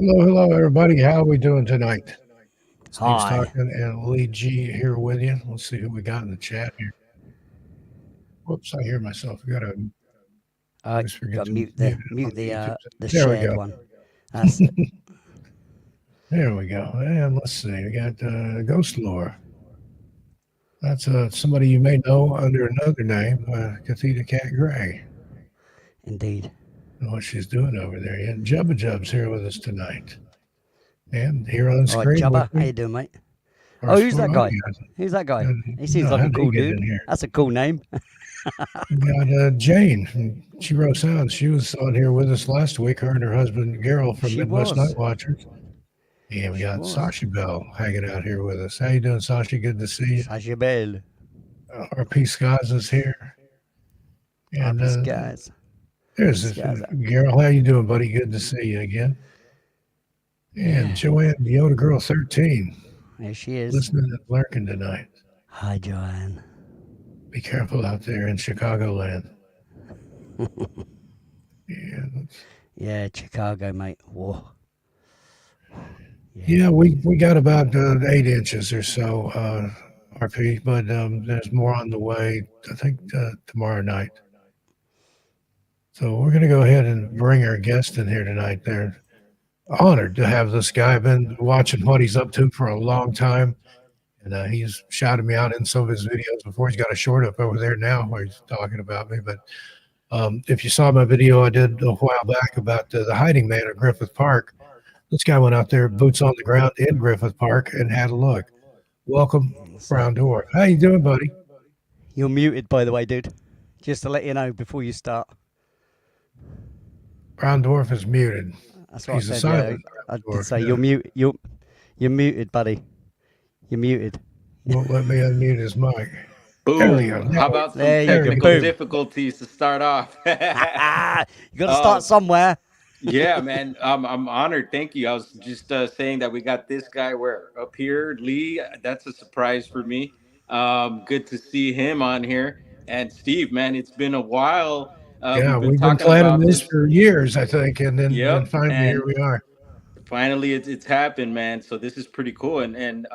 Hello, everybody. How are we doing tonight? Steve Hi. Stockton and Lee G here with you. Let's see who we got in the chat here. Whoops, I hear myself. I gotta always forget Got to mute mute the it on mute the the YouTube. uh the There we shared go. one. That's it. There we go. And let's see. We got Ghost Lore. That's somebody you may know under another name, Kathita Cat Gray. Indeed. And what she's doing over there. And Jubba Jub's here with us tonight. And here on All right, screen with Jabba, how me, you doing, mate? our Oh, who's sport that guy? audience. Who's that guy? And, He seems no, like how a did he cool get in dude. here? That's a cool name. We got Jane. She wrote sounds. She was on here with us last week. Her and her husband Gerald from She Midwest Night was. Watchers. And we She got was. Sasha Bell hanging out here with us. How you doing, Sasha? Good to see you. Sasha Bell. RP Scott is here. And RP Skies. there's this, Skies. Gerald. How you doing, buddy? Good to see you again. And Yeah. Joanne Yoda Girl 13 There she is. listening and lurking tonight. Hi, Joanne. Be careful out there in Chicagoland. Yeah, Yeah, Chicago, mate. Whoa. yeah, we got about 8 inches or so, RP, but there's more on the way. I think tomorrow night. So we're going to go ahead and bring our guest in here tonight. They're honored to have this guy. I've been watching what he's up to for a long time, and he's shouted me out in some of his videos before. He's got a short up over there now where he's talking about me. But if you saw my video I did a while back about the hiding man at Griffith Park, this guy went out there, boots on the ground in Griffith Park, and had a look. Welcome, So, Brown Dwarf. How you doing, buddy? you're muted, by the way, dude. Just to let you know before you start. Brown Dwarf is muted. That's what He's I a said. Yeah, silent I Brown did Dwarf. say Yeah. you're muted, buddy. You're muted. Won't let me unmute his mic. There we go. Boom. How about some There you go. technical Boom. difficulties to start off? You got to uh, start somewhere. yeah, man. I'm honored. Thank you. I was just saying that we got this guy where up here, Lee. That's a surprise for me. Good to see him on here. And Steve, man, it's been a while. Yeah, We've been we've been talking planning about this this. for years, I think, and then Yep. finally here And we are. finally it's happened, man. So this is pretty cool. And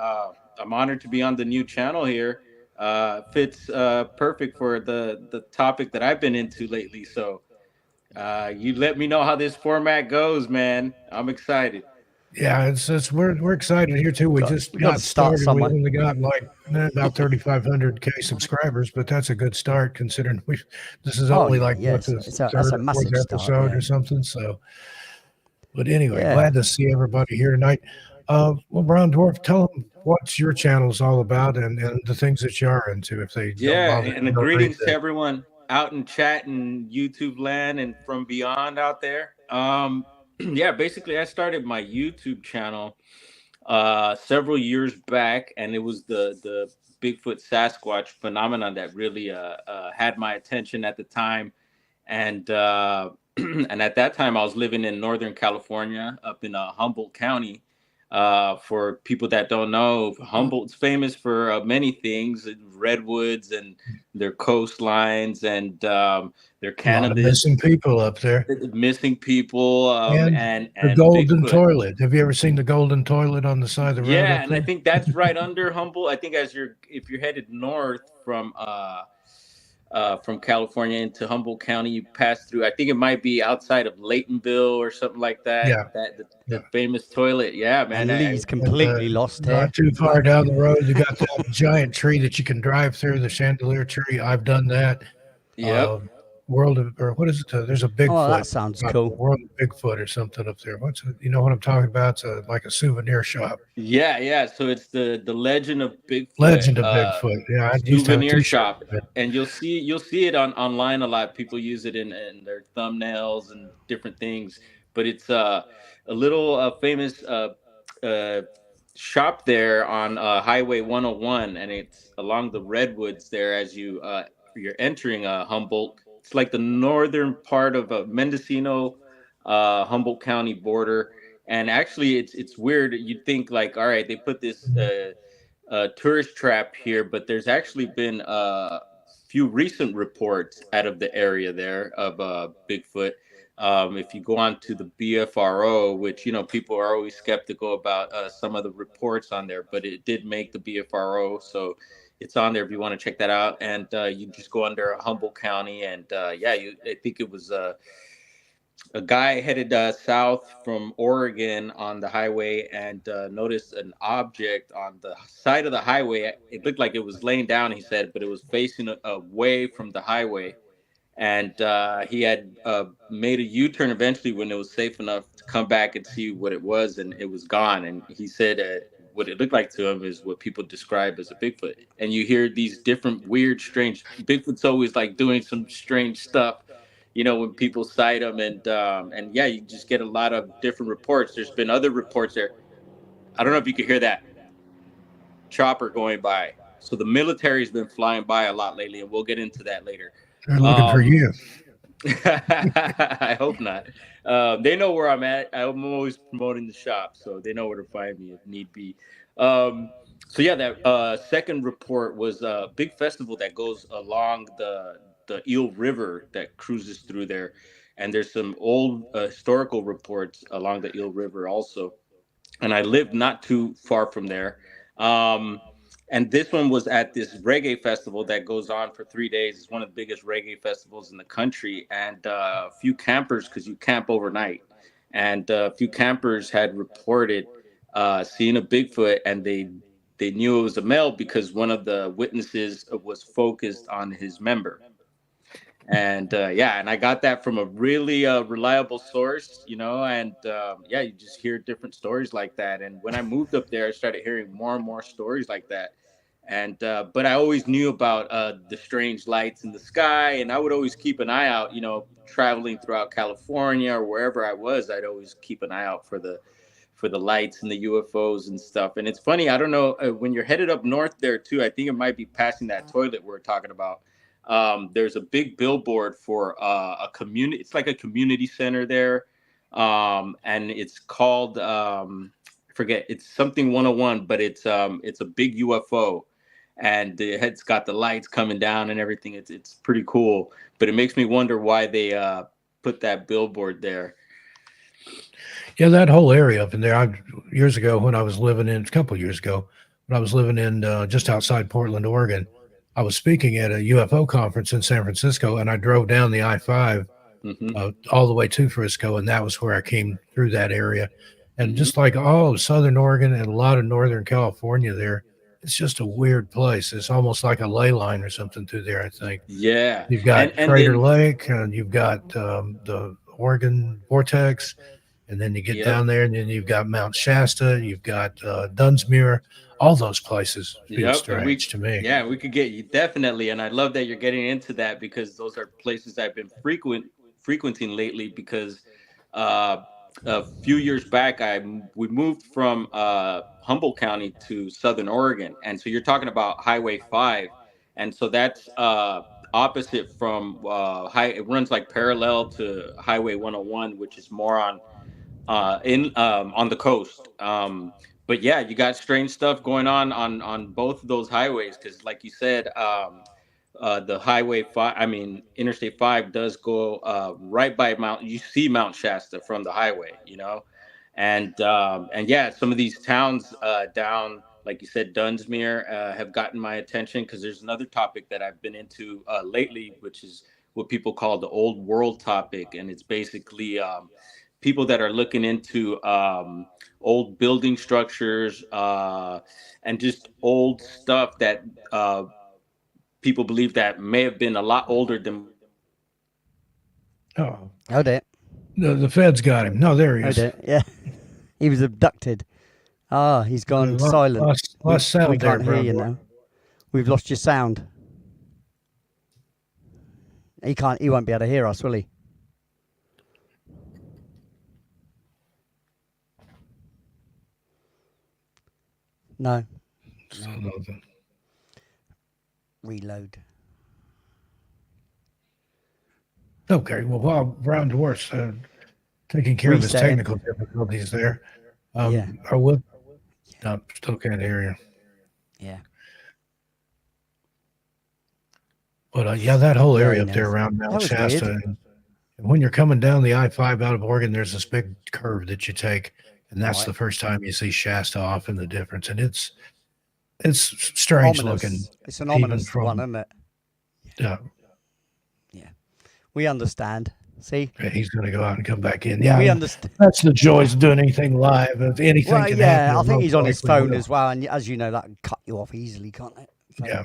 I'm honored to be on the new channel here. Fits perfect for the topic that I've been into lately. So you let me know how this format goes, man. I'm excited. Yeah, it's we're excited here too. We just You got to got start started. We somewhere. only got like about 3,500 subscribers, but that's a good start considering we this is Oh only yeah, like what yes. the That's third a or fourth massive start. episode Yeah. or something. So, but anyway, Yeah. glad to see everybody here tonight. Well, Brown Dwarf, tell them what your channel's all about and the things that you are into. If they don't Yeah, bother, and don't read greetings to that. everyone out in chat and YouTube land and from beyond out there. Yeah, basically I started my YouTube channel several years back, and it was the Bigfoot Sasquatch phenomenon that really had my attention at the time. And and at that time I was living in Northern California up in Humboldt County. For people that don't know, Humboldt's famous for many things: redwoods and their coastlines and their A lot of cannabis, missing people up there. missing people, And the and golden Bigfoot. toilet. Have you ever seen the golden toilet on the side of the road Yeah, up and I there? think that's right under Humboldt. I think as you're if you're headed north from California into Humboldt County, you pass through. I think it might be outside of Laytonville or something like that. Yeah, That yeah. the famous toilet. Yeah, man. And Lee's And completely lost here. not too far down the road, you got that giant tree that you can drive through, the chandelier tree. I've done that. Yep. World of, or what is it? There's a Oh, Bigfoot. that sounds cool. World of Bigfoot or something up there. What's it? You know what I'm talking about? It's like a souvenir shop. Yeah, yeah. So it's the Legend of Bigfoot Legend of Bigfoot. Yeah, I used to have a souvenir T-shirt. shop, and you'll see it on online a lot. People use it in their thumbnails and different things. But it's a little famous uh, shop there on Highway 101, and it's along the redwoods there as you're entering Humboldt. It's like the northern part of Mendocino, Humboldt County border. And actually, it's weird. You'd think like, all right, they put this tourist trap here, but there's actually been a few recent reports out of the area there of Bigfoot. If you go on to the BFRO, which people are always skeptical about some of the reports on there, but it did make the BFRO, so it's on there if you want to check that out. And you just go under Humboldt County, and I think it was a guy headed south from Oregon on the highway and noticed an object on the side of the highway. It looked like it was laying down, he said, but it was facing away from the highway. And he had made a U-turn eventually when it was safe enough to come back and see what it was, and it was gone. And he said what it looked like to him is what people describe as a Bigfoot. And you hear these different weird, strange. Bigfoot's always like doing some strange stuff, when people sight them, and yeah, you just get a lot of different reports. There's been other reports there. I don't know if you could hear that chopper going by. So the military's been flying by a lot lately, and we'll get into that later. They're looking for you. I hope not. They know where I'm at. I'm always promoting the shop, so they know where to find me if need be. So yeah, that second report was a big festival that goes along the Eel River that cruises through there, and there's some old historical reports along the Eel River also. And I lived not too far from there. And this one was at this reggae festival that goes on for 3 days. It's one of the biggest reggae festivals in the country. And a few campers, because you camp overnight, and a few campers had reported seeing a Bigfoot, and they knew it was a male because one of the witnesses was focused on his member. And and I got that from a really reliable source, and you just hear different stories like that. And when I moved up there, I started hearing more and more stories like that. And but I always knew about the strange lights in the sky, and I would always keep an eye out, traveling throughout California or wherever I was. I'd always keep an eye out for the lights and the UFOs and stuff. And it's funny, I don't know, when you're headed up north there too, I think it might be passing that toilet we're talking about. There's a big billboard for a community. It's like a community center there. And it's called, forget, it's something 101, but it's a big UFO, and it's got the lights coming down and everything. It's pretty cool, but it makes me wonder why they put that billboard there. Yeah, that whole area up in there. Years ago, when I was living in, a couple of years ago, when I was living in just outside Portland, Oregon, I was speaking at a UFO conference in San Francisco, and I drove down the I-5 all the way to Frisco, and that was where I came through that area. And just like all of Southern Oregon and a lot of Northern California there, it's just a weird place. It's almost like a ley line or something through there, I think. Yeah. You've got Crater Lake, and you've got the Oregon Vortex, and then you get down there, and then you've got Mount Shasta, you've got Dunsmuir. All those places feel strange to me. Yeah, we could get you definitely, and I love that you're getting into that, because those are places I've been frequenting lately. Because a few years back, we moved from Humboldt County to Southern Oregon, and so you're talking about Highway 5, and so that's opposite from it runs like parallel to Highway 101, which is more on the coast. But yeah, you got strange stuff going on both of those highways, because like you said, the Highway 5, Interstate 5 does go right by you see Mount Shasta from the highway, and yeah, some of these towns down, like you said, Dunsmuir, have gotten my attention, because there's another topic that I've been into lately, which is what people call the old world topic. And it's basically people that are looking into old building structures and just old stuff that people believe that may have been a lot older than. Oh, dear. The feds got him. No, there he is. Dear. Yeah, he was abducted. He's gone silent. Lost sound. We can't hear you now. We've lost your sound. He won't be able to hear us, will he? No. Reload. Okay. Well, while Brown Dwarf's taking care of his technical difficulties there, I will. No, still can't hear you. Yeah. But that whole area up there around Mount Shasta, And when you're coming down the I-5 out of Oregon, there's this big curve that you take, and that's Right. the first time you see Shasta off and the difference. And it's strange Ominous. looking. It's an even ominous from- one, isn't it? We understand. See, He's going to go out and come back in. Yeah, we understand. that's the joys of doing anything live. If anything Well, can yeah, happen, I it think he's on most his likely phone will. as well, and as you know, that can cut you off easily, can't it? So- Yeah.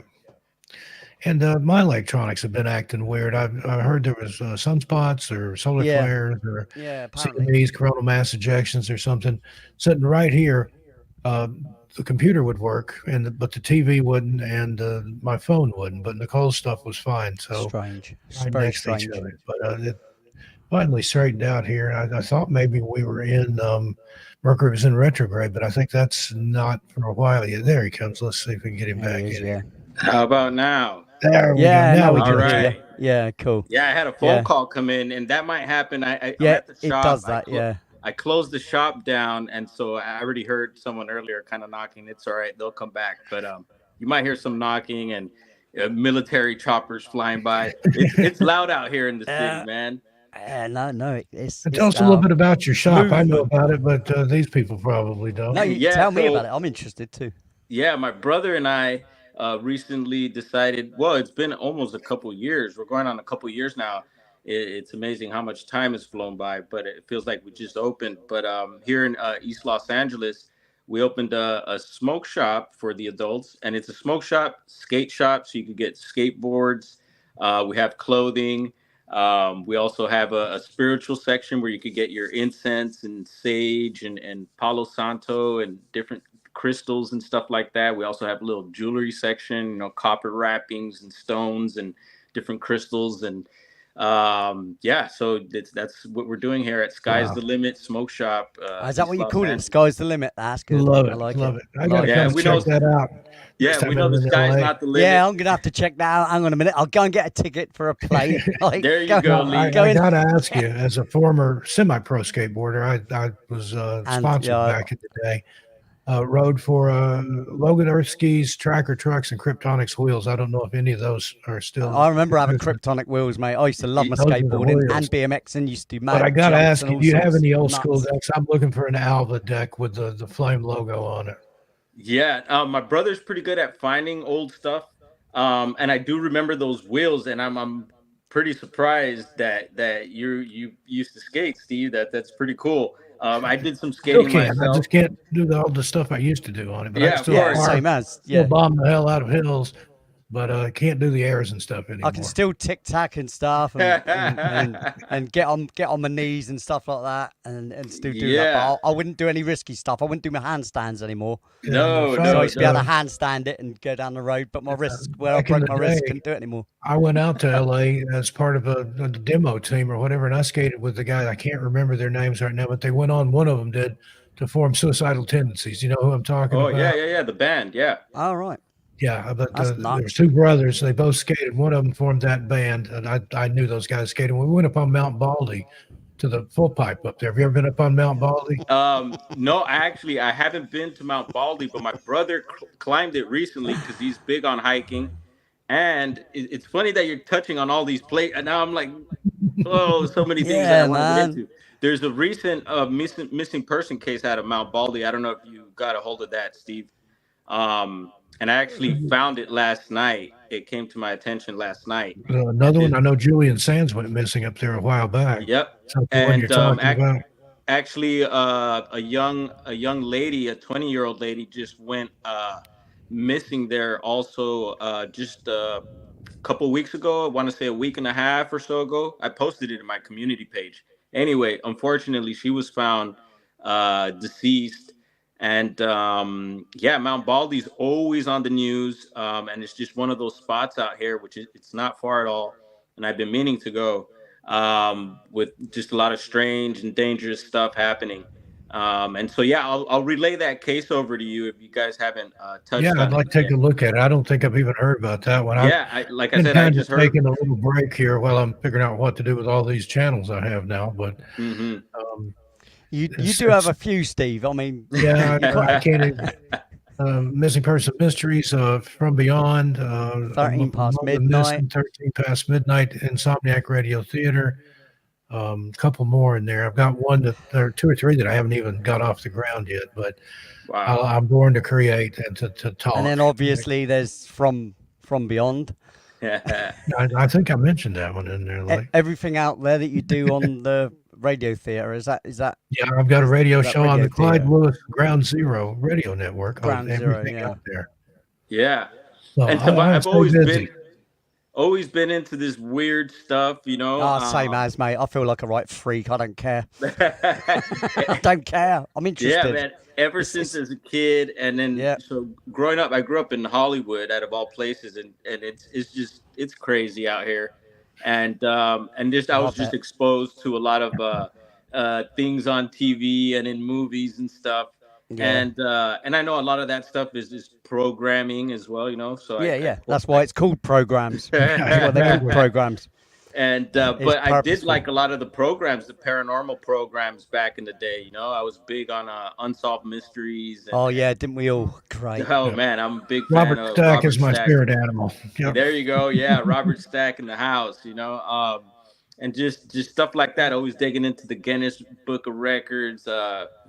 And my electronics have been acting weird. I heard there was sunspots or solar Yeah. flares or Yeah, apparently. CMEs, coronal mass ejections or something. Sitting right here, the computer would work, but the TV wouldn't, and my phone wouldn't. But Nicole's stuff was fine. So Strange. right Very next to strange. each other. But it finally straightened out here. I thought maybe we were in Mercury was in retrograde, but I think that's not for a while yet. There he comes. Let's see if we can get him There back he is, in. yeah. How about now? There we Yeah, go. now we we can All hear you. right. Yeah, cool. Yeah, I had a phone Yeah. call come in, and that might happen. I'm Yeah, at the it shop. does that, yeah. I closed the shop down, and so I already heard someone earlier kind of knocking. It's all right; they'll come back. But you might hear some knocking and military choppers flying by. It's loud out here in the city, man. No, it's Tell us a little uh, bit about your shop. I know movement. about it, but these people probably don't. No, you Yeah, tell me so- about it. I'm interested too. Yeah, my brother and I recently decided. Well, it's been almost a couple years. We're going on a couple years now. It's amazing how much time has flown by, but it feels like we just opened. But here in East Los Angeles, we opened a smoke shop for the adults, and it's a smoke shop, skate shop, so you can get skateboards. We have clothing. We also have a spiritual section where you could get your incense and sage and Palo Santo and different crystals and stuff like that. We also have a little jewelry section, copper wrappings and stones and different crystals. And so that's what we're doing here at Sky's Wow. the Limit Smoke Shop. Is that what you Los call it? Angeles. Sky's the limit. That's good. Love it. I like love it. it. I got to Yeah, come we check know- that out. Yeah, Next we time know I'm the in sky's LA. not the limit. Yeah, I'm gonna have to check that out. Hang on a minute. I'll go and get a ticket for a plane. Like, There you go, on, Lee. I go in. got to ask you, as a former semi-pro skateboarder, I was sponsored yeah, back in the day. Rode for Logan Earthskis, Tracker Trucks, and Kryptonics wheels. I don't know if any of those are still. I remember having Kryptonic wheels, mate. I used to love my Those are the skateboarding wheels. and BMX, and used to do mad But I got to jumps ask and you, all do you have sorts. any old Nuts. school decks? I'm looking for an Alva deck with the Flame logo on it. Yeah, my brother's pretty good at finding old stuff, and I do remember those wheels. And I'm pretty surprised that you used to skate, Steve. That's pretty cool. I did some Still skating can. I myself. just can't do all the stuff I used to do on it. But I Yeah, can of still, course. Yeah, arc, same as. still Yeah, bomb the hell out of hills, but I can't do the airs and stuff anymore. I can still tic tac and stuff, and get on my knees and stuff like that, and still do that. Yeah. But I wouldn't do any risky stuff. I wouldn't do my handstands anymore. No, the So no, I fact, used to be able to no. handstand it and go down the road, but my wrists, where I back in broke the my wrist, day- couldn't do it anymore. I went out to LA as part of a demo team or whatever, and I skated with the guys. I can't remember their names right now, but they went on. One of them did to form Suicidal Tendencies. You know who I'm talking Oh about? yeah, the band, yeah. All right. Yeah, but That's there nuts. was two brothers. They both skated. One of them formed that band, and I knew those guys skating. We went up on Mount Baldy to the full pipe up there. Have you ever been up on Mount Baldy? No, I haven't been to Mount Baldy, but my brother climbed it recently because he's big on hiking. And it's funny that you're touching on all these places. And now I'm like, oh, so many things that I Yeah, want to man. get into. There's a recent missing person case out of Mount Baldy. I don't know if you got a hold of that, Steve. And I actually found it last night. It came to my attention last night. Another one. I know Julian Sands went missing up there a while back. Yep. Something the one And you're talking about. actually, a young lady, a 20-year-old lady, just went missing there. Also, just a couple weeks ago. I want to say a week and a half or so ago. I posted it in my community page. Anyway, unfortunately, she was found deceased. And Mount Baldy's always on the news, and it's just one of those spots out here, which it's not far at all. And I've been meaning to go with just a lot of strange and dangerous stuff happening. And so, I'll relay that case over to you if you guys haven't touched on Yeah, I'd like to it take yet. a look at it. I don't think I've even heard about that one. Like I I've said, been I kind just of heard. taking a little break here while I'm figuring out what to do with all these channels I have now. But Mhm. You It's- do have it's- a few, Steve. I mean, yeah, I can't even. Missing Person Mysteries From Beyond. 13 Past Among the Midnight. Missing, 13 Past Midnight, Insomniac Radio Theater. A couple more in there. I've got one that there are two or three that I haven't even got off the ground yet, but Wow. I'm born to create and to talk. And then obviously there's from beyond. I think I mentioned that one in there. Like, Everything out there that you do on the radio theater, is that yeah, I've got a radio that show on the radio Clyde theater. Lewis Ground Zero radio network. Ground on Zero, everything yeah. out there. Yeah. So And so I I've stay always busy. been into this weird stuff, you know. Same as, mate. I feel like a right freak. I don't care. I don't care. I'm interested. Yeah, man. Ever since as a kid, and then Yeah. so growing up, I grew up in Hollywood, out of all places, and it's crazy out here, and just I was Love just it. exposed to a lot of things on TV and in movies and stuff, Yeah. and I know a lot of that stuff is programming as well, you know. So Yeah. That's why it's called programs. That's why they're called programs. And It's but I did purposeful. like a lot of the programs, the paranormal programs back in the day. You know, I was big on unsolved mysteries. And, Oh yeah, didn't we all? Great. oh Yeah. man, I'm a big fan Robert of Stack Robert is my Stack. spirit animal. Yep. There you go. Yeah, Robert Stack in the house. You know, and just stuff like that. Always digging into the Guinness Book of Records.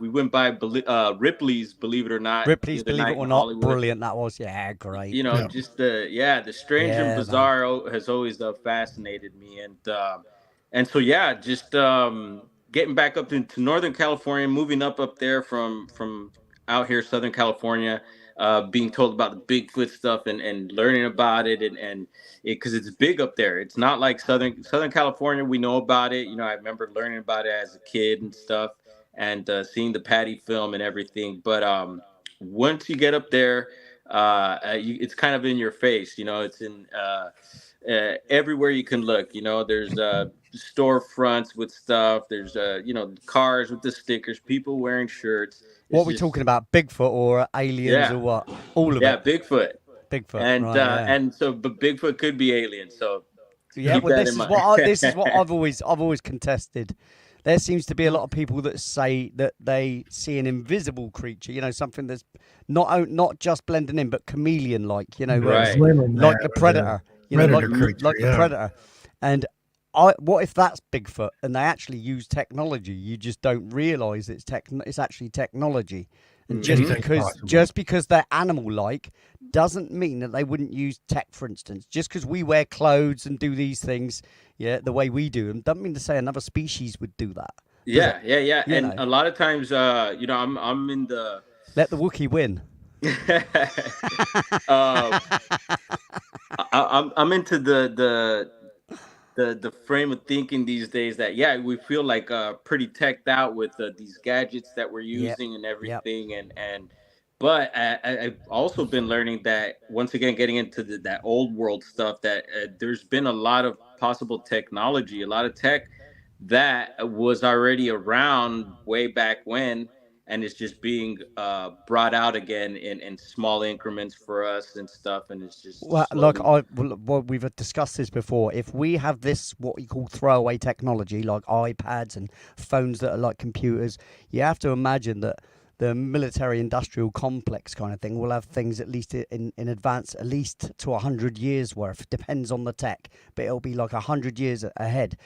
We went by Ripley's, believe it or not, Ripley's, the other believe it night or in not, Hollywood. brilliant that was. Yeah, great. You know, Yeah. just the strange Yeah, and man. bizarre has always fascinated me, and so yeah, just getting back up into Northern California, moving up there from out here, Southern California, being told about the Bigfoot stuff and learning about it and because it's big up there. It's not like Southern California. We know about it. You know, I remember learning about it as a kid and stuff, and seeing the Patty film and everything. But once you get up there, it's kind of in your face. You know, it's in everywhere you can look. You know, there's storefronts with stuff. There's cars with the stickers, people wearing shirts. What are It's we just- talking about? Bigfoot or aliens Yeah. or what? All of Yeah, it. Bigfoot. Bigfoot. And right, yeah. and so, but Bigfoot could be aliens. So Yeah, keep well, that this in is mind. this is what I've always contested. There seems to be a lot of people that say that they see an invisible creature, you know, something that's not just blending in, but chameleon-like, you know, where it's Right. Slim like Man, the predator, you know, predator like creature, the yeah. predator. And what if that's Bigfoot and they actually use technology? You just don't realize it's actually technology. And just Mhm. Anything's because possible. they're animal-like doesn't mean that they wouldn't use tech. For instance, just because we wear clothes and do these things, yeah, the way we do them, doesn't mean to say another species would do that. yeah. You And know. a lot of times, I'm in the. Let the Wookiee win. I'm into the frame of thinking these days that we feel like pretty teched out with these gadgets that we're Yep, using and everything and but I've also been learning that once again getting into that old world stuff that there's been a lot of possible technology, a lot of tech that was already around way back when, and it's just being brought out again in small increments for us and stuff, and it's just Well, look, slowly- we've discussed this before. If we have this, what you call throwaway technology, like iPads and phones that are like computers, you have to imagine that the military-industrial complex kind of thing will have things at least in advance, at least to 100 years worth. Depends on the tech, but it'll be like 100 years ahead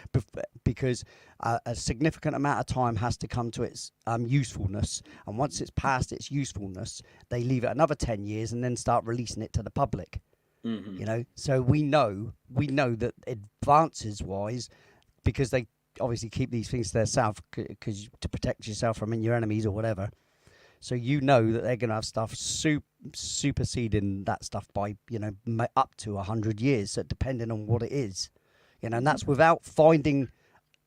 because a significant amount of time has to come to its usefulness, and once it's past its usefulness, they leave it another 10 years and then start releasing it to the public. Mhm. You know, so we know that advances wise, because they obviously keep these things to themselves because to protect yourself from your enemies or whatever. So you know that they're going to have stuff superseding that stuff by up to 100 years, so depending on what it is, and that's without finding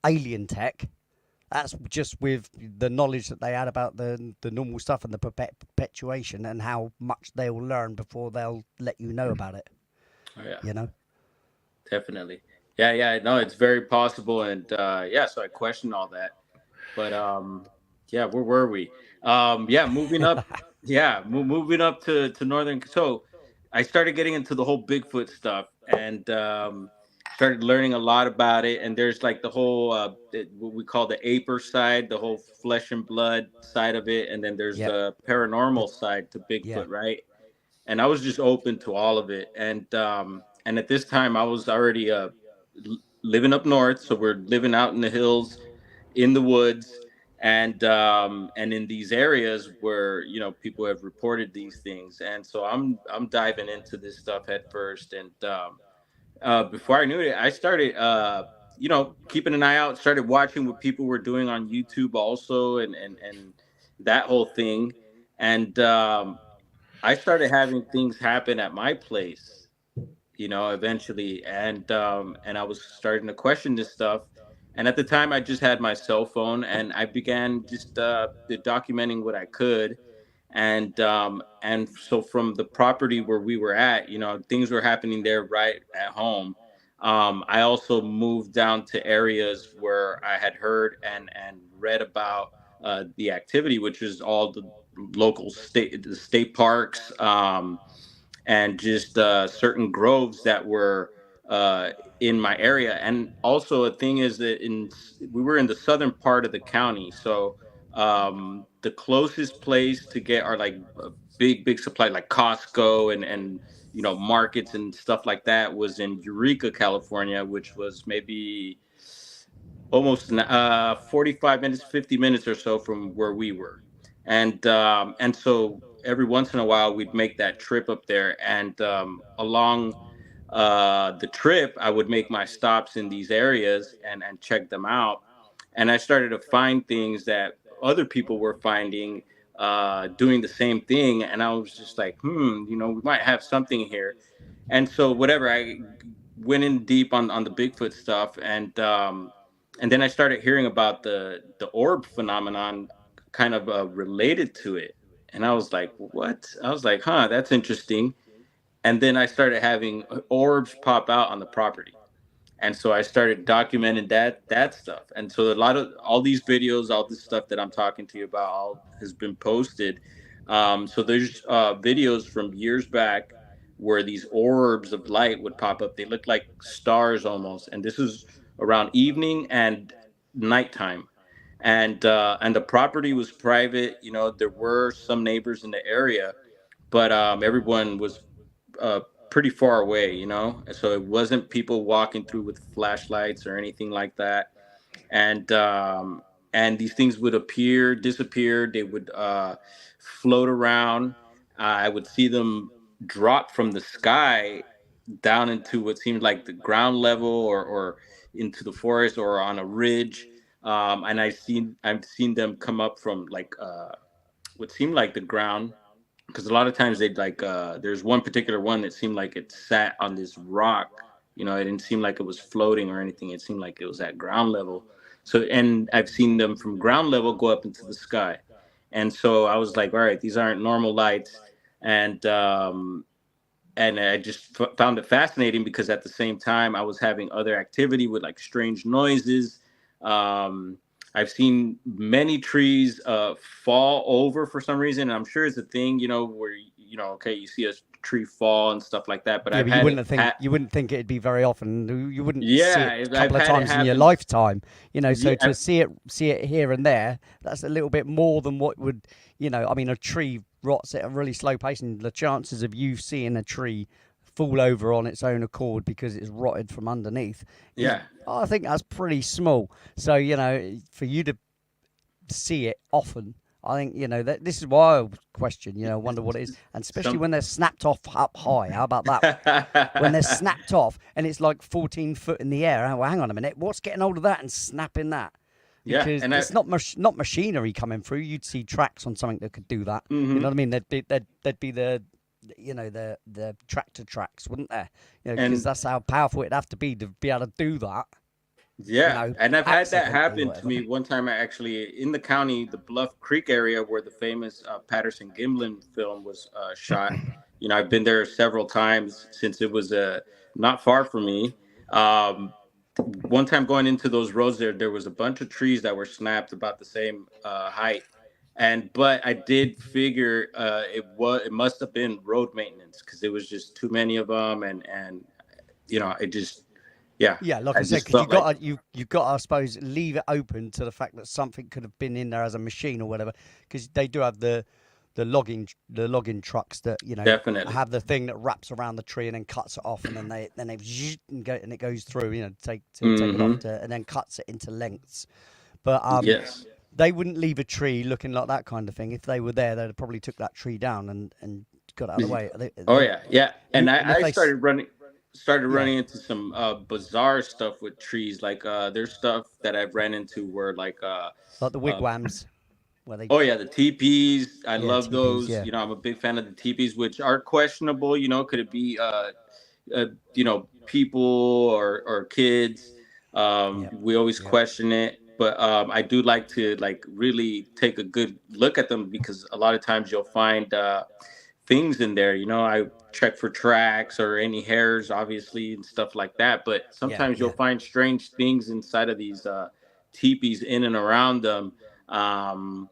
alien tech. That's just with the knowledge that they had about the normal stuff and the perpetuation and how much they'll learn before they'll let you know about it. Oh, yeah. Definitely. Yeah, no, it's very possible, and so I question all that, but where were we? Moving up, moving up to northern. So I started getting into the whole Bigfoot stuff, and started learning a lot about it. And there's like the whole what we call the aper side, the whole flesh and blood side of it, and then there's the paranormal side to Bigfoot, right? And I was just open to all of it, and at this time I was already living up north, so we're living out in the hills, in the woods, and in these areas where people have reported these things. And so I'm diving into this stuff head first. And before I knew it, I started keeping an eye out, started watching what people were doing on YouTube also, and that whole thing. And I started having things happen at my place, eventually. And I was starting to question this stuff. And at the time, I just had my cell phone, and I began just documenting what I could. And so from the property where we were at, things were happening there right at home. I also moved down to areas where I had heard and read about the activity, which is all the the state parks, and just certain groves that were in my area. And also, a thing is that we were in the southern part of the county, so the closest place to get our like big supply, like Costco and markets and stuff like that, was in Eureka, California, which was maybe almost 45 minutes, 50 minutes or so from where we were. And so every once in a while we'd make that trip up there. And along the trip, I would make my stops in these areas and check them out. And I started to find things that other people were finding, doing the same thing. And I was just like, we might have something here. And so whatever, I went in deep on the Bigfoot stuff. And then I started hearing about the orb phenomenon, kind of related to it. And I was like, what? I was like, that's interesting. And then I started having orbs pop out on the property. And so I started documenting that stuff. And so a lot of all these videos, all this stuff that I'm talking to you about, all has been posted. So there's videos from years back where these orbs of light would pop up. They look like stars almost. And this is around evening and nighttime. And the property was private. There were some neighbors in the area, but everyone was pretty far away, and so it wasn't people walking through with flashlights or anything like that. And these things would appear, disappear. They would float around. I would see them drop from the sky down into what seemed like the ground level, or into the forest, or on a ridge. And I've seen them come up from like what seemed like the ground, because a lot of times they'd like there's one particular one that seemed like it sat on this rock. It didn't seem like it was floating or anything. It seemed like it was at ground level. So, and I've seen them from ground level go up into the sky. And so I was like, all right, these aren't normal lights. And I just found it fascinating, because at the same time I was having other activity with like strange noises. I've seen many trees fall over for some reason, and I'm sure it's a thing, where okay, you see a tree fall and stuff like that. But yeah, but you wouldn't think it'd be very often. You wouldn't see it a couple I've of times in your lifetime, So Yeah, to see it here and there, that's a little bit more than what would, I mean, a tree rots at a really slow pace, and the chances of you seeing a tree fall over on its own accord because it's rotted from underneath, yeah. I think that's pretty small. So, for you to see it often, I think, that this is why I question, I wonder what it is. And especially when they're snapped off up high. How about that? When they're snapped off and it's like 14 foot in the air. Well, hang on a minute. What's getting hold of that and snapping that? Because and it's not machinery coming through. You'd see tracks on something that could do that. Mhm. You know what I mean? There'd be the the tractor tracks, wouldn't there? Because And that's how powerful it'd have to be able to do that. yeah, and I've had that accidentally, happen to whatever. me one time. I actually, in the county, the Bluff Creek area where the famous Patterson Gimlin film was shot. I've been there several times since it was not far from me. One time going into those roads there was a bunch of trees that were snapped about the same height. But I did figure it must have been road maintenance, because there was just too many of them. And it just, yeah. Yeah, like I said, just because felt like, you've got to, I suppose, leave it open to the fact that something could have been in there as a machine or whatever, because they do have the the logging trucks that Definitely. have the thing that wraps around the tree and then cuts it off, and then they and it goes through, take it off and then cuts it into lengths. But Yes. they wouldn't leave a tree looking like that kind of thing. If they were there, they'd probably took that tree down and got out of the way. Oh yeah, yeah. And if I they started Yeah. running into some bizarre stuff with trees. Like there's stuff that I've ran into where like like the wigwams where they oh yeah, the teepees. I Yeah, love teepees, those. yeah. You know, I'm a big fan of the teepees, which are questionable. You know, could it be people or kids? Yep. We always Yep. question it, but I do like to like really take a good look at them because a lot of times you'll find things in there. You know, I check for tracks or any hairs, obviously, and stuff like that. But sometimes yeah. you'll find strange things inside of these teepees in and around them. Um,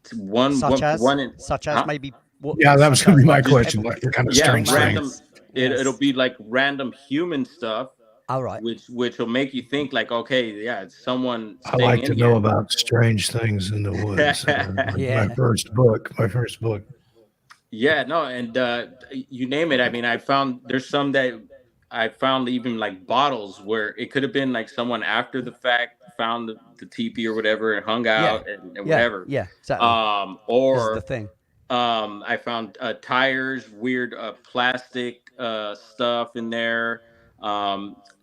such as huh? maybe what Yeah, that was going to be my Just question. What kind of yeah, strange random. things? It'll be like random human stuff, All right. which will make you think like, okay, yeah, it's someone I staying like in to here. know about strange things in the woods. Yeah. My first book. Yeah, no, and you name it. I mean, there's some that I found even like bottles where it could have been like someone after the fact found the teepee or whatever and hung Yeah. out and whatever. Yeah. Exactly. This is the Or thing. I found tires, weird plastic stuff in there.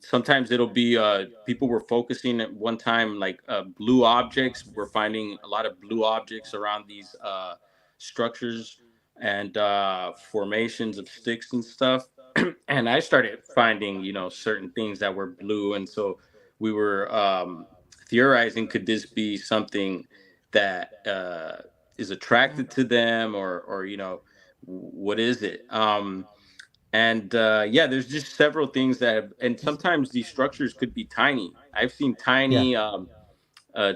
Sometimes it'll be people were focusing at one time like blue objects. We're finding a lot of blue objects around these structures and formations of sticks and stuff. And I started finding, certain things that were blue, and so we were theorizing: could this be something that is attracted to them, or what is it? And yeah, there's just several things that have, and sometimes these structures could be tiny. I've seen tiny,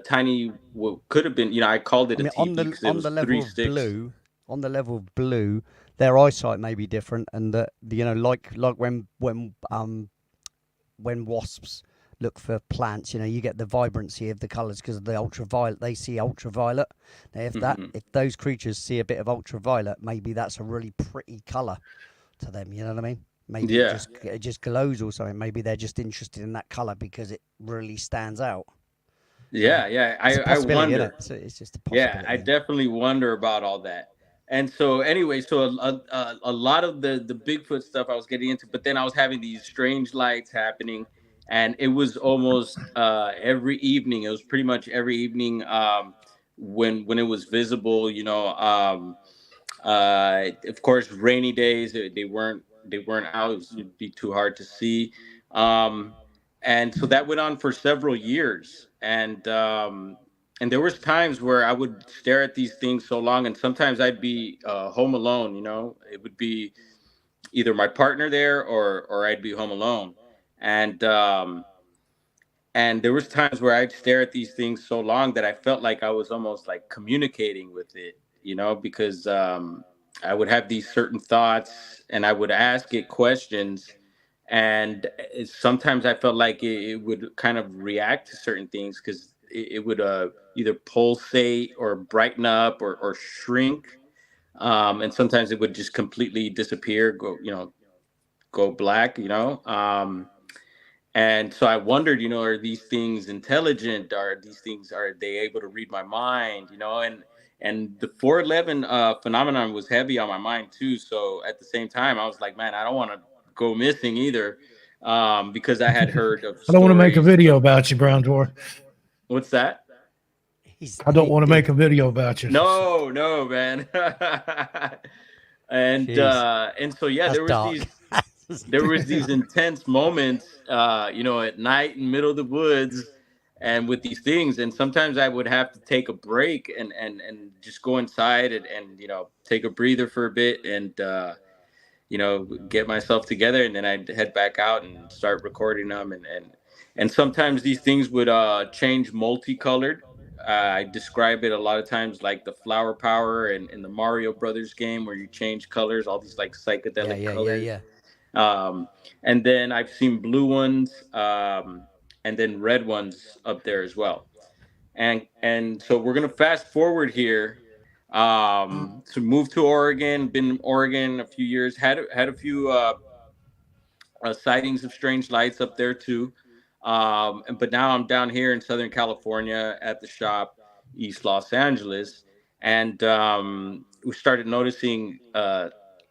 tiny what could have been. I called it I a mean, on teepee the because it on was the three level of sticks. blue, on the level of blue, their eyesight may be different, and that like when wasps look for plants, you get the vibrancy of the colours because of the ultraviolet. They see ultraviolet. Now, if those creatures see a bit of ultraviolet, maybe that's a really pretty colour to them. You know what I mean? Maybe Yeah. it just glows or something. Maybe they're just interested in that colour because it really stands out. Yeah, It's a I possibility, isn't wonder. it? So it's just a possibility. Yeah, I definitely wonder about all that. And so, anyway, so a lot of the Bigfoot stuff I was getting into, but then I was having these strange lights happening, and it was almost every evening. It was pretty much every evening when it was visible. Of course, rainy days they weren't out. It'd be too hard to see. Um, and so that went on for several years, and there was times where I would stare at these things so long, and sometimes I'd be home alone. It would be either my partner there or I'd be home alone, and there was times where I'd stare at these things so long that I felt like I was almost like communicating with it, because I would have these certain thoughts and I would ask it questions, and sometimes I felt like it would kind of react to certain things because it would either pulsate or brighten up or shrink, and sometimes it would just completely disappear, go black. And so I wondered, are these things intelligent? Are they able to read my mind? And the 411 phenomenon was heavy on my mind too. So at the same time, I was like, man, I don't want to go missing either, because I had heard of. I don't want to make a stories. video about you, Brown Dwarf. What's that? I don't want to make a video about you. No, man. And Jeez. and so yeah, That's there was dark. these intense moments, at night in the middle of the woods, and with these things. And sometimes I would have to take a break and just go inside and take a breather for a bit and get myself together, and then I'd head back out and start recording them. And sometimes these things would change multicolored. I describe it a lot of times like the flower power in the Mario Brothers game where you change colors, all these like psychedelic colors. Yeah. And then I've seen blue ones, and then red ones up there as well. And so we're gonna fast forward here. So moved to Oregon, been in Oregon a few years, had a few sightings of strange lights up there too. But now I'm down here in Southern California at the shop, East Los Angeles, and we started noticing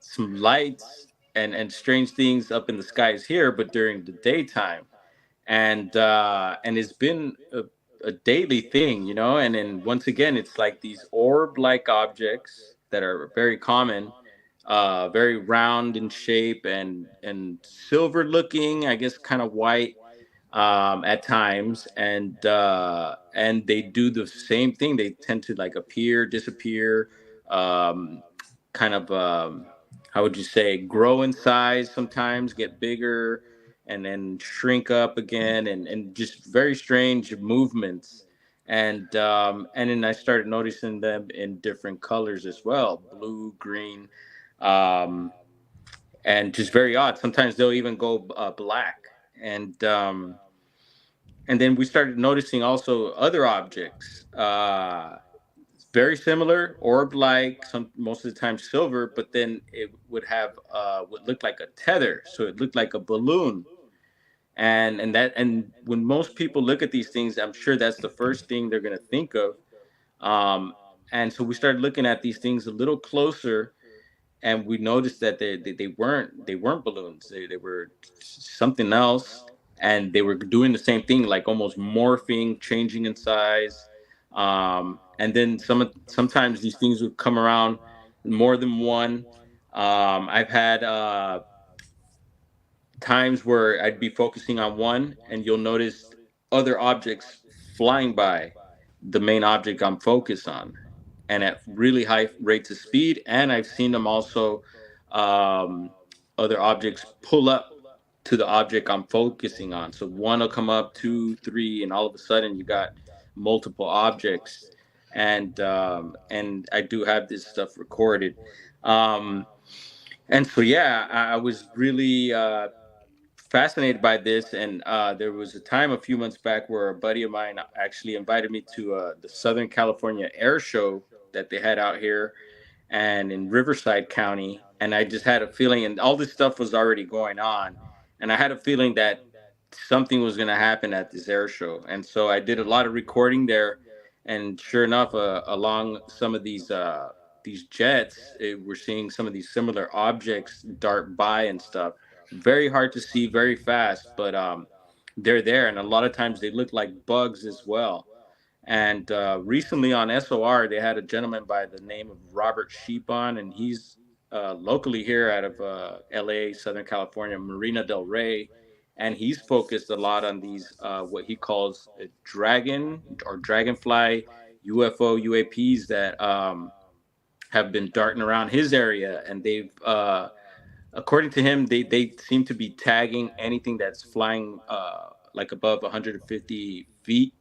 some lights and strange things up in the skies here, but during the daytime, and it's been a daily thing, you know. And then once again, it's like these orb-like objects that are very common, very round in shape and silver looking, I guess, kind of white at times, and they do the same thing. They tend to like appear, disappear, um, kind of how would you say, grow in size sometimes, get bigger, and then shrink up again, and just very strange movements. And then I started noticing them in different colors as well, blue, green, um, and just very odd. Sometimes they'll even go black. And um, and then we started noticing also other objects, very similar, orb-like, some most of the time silver, but then it would have what looked like a tether, so it looked like a balloon. And when most people look at these things, I'm sure that's the first thing they're going to think of. Um, and so we started looking at these things a little closer, and we noticed that they weren't balloons. They were something else, and they were doing the same thing, like almost morphing, changing in size. And then sometimes these things would come around, more than one. I've had times where I'd be focusing on one, and you'll notice other objects flying by the main object I'm focused on, and at really high rates of speed. And I've seen them also, um, other objects pull up to the object I'm focusing on. So one will come up, two, three, and all of a sudden you got multiple objects. And I do have this stuff recorded. Um, and so yeah, I was really fascinated by this. And there was a time a few months back where a buddy of mine actually invited me to the Southern California Air Show that they had out here and in Riverside County. And I just had a feeling, and all this stuff was already going on. And I had a feeling that something was going to happen at this air show. And so I did a lot of recording there. And sure enough, along some of these jets, we're seeing some of these similar objects dart by and stuff. Very hard to see, very fast, but they're there. And a lot of times they look like bugs as well. And recently on SOR, they had a gentleman by the name of Robert Sheep on, and he's locally here out of LA, Southern California, Marina Del Rey. And he's focused a lot on these, what he calls dragon or dragonfly UFO UAPs that have been darting around his area. And they've, according to him, they seem to be tagging anything that's flying like above 150 feet.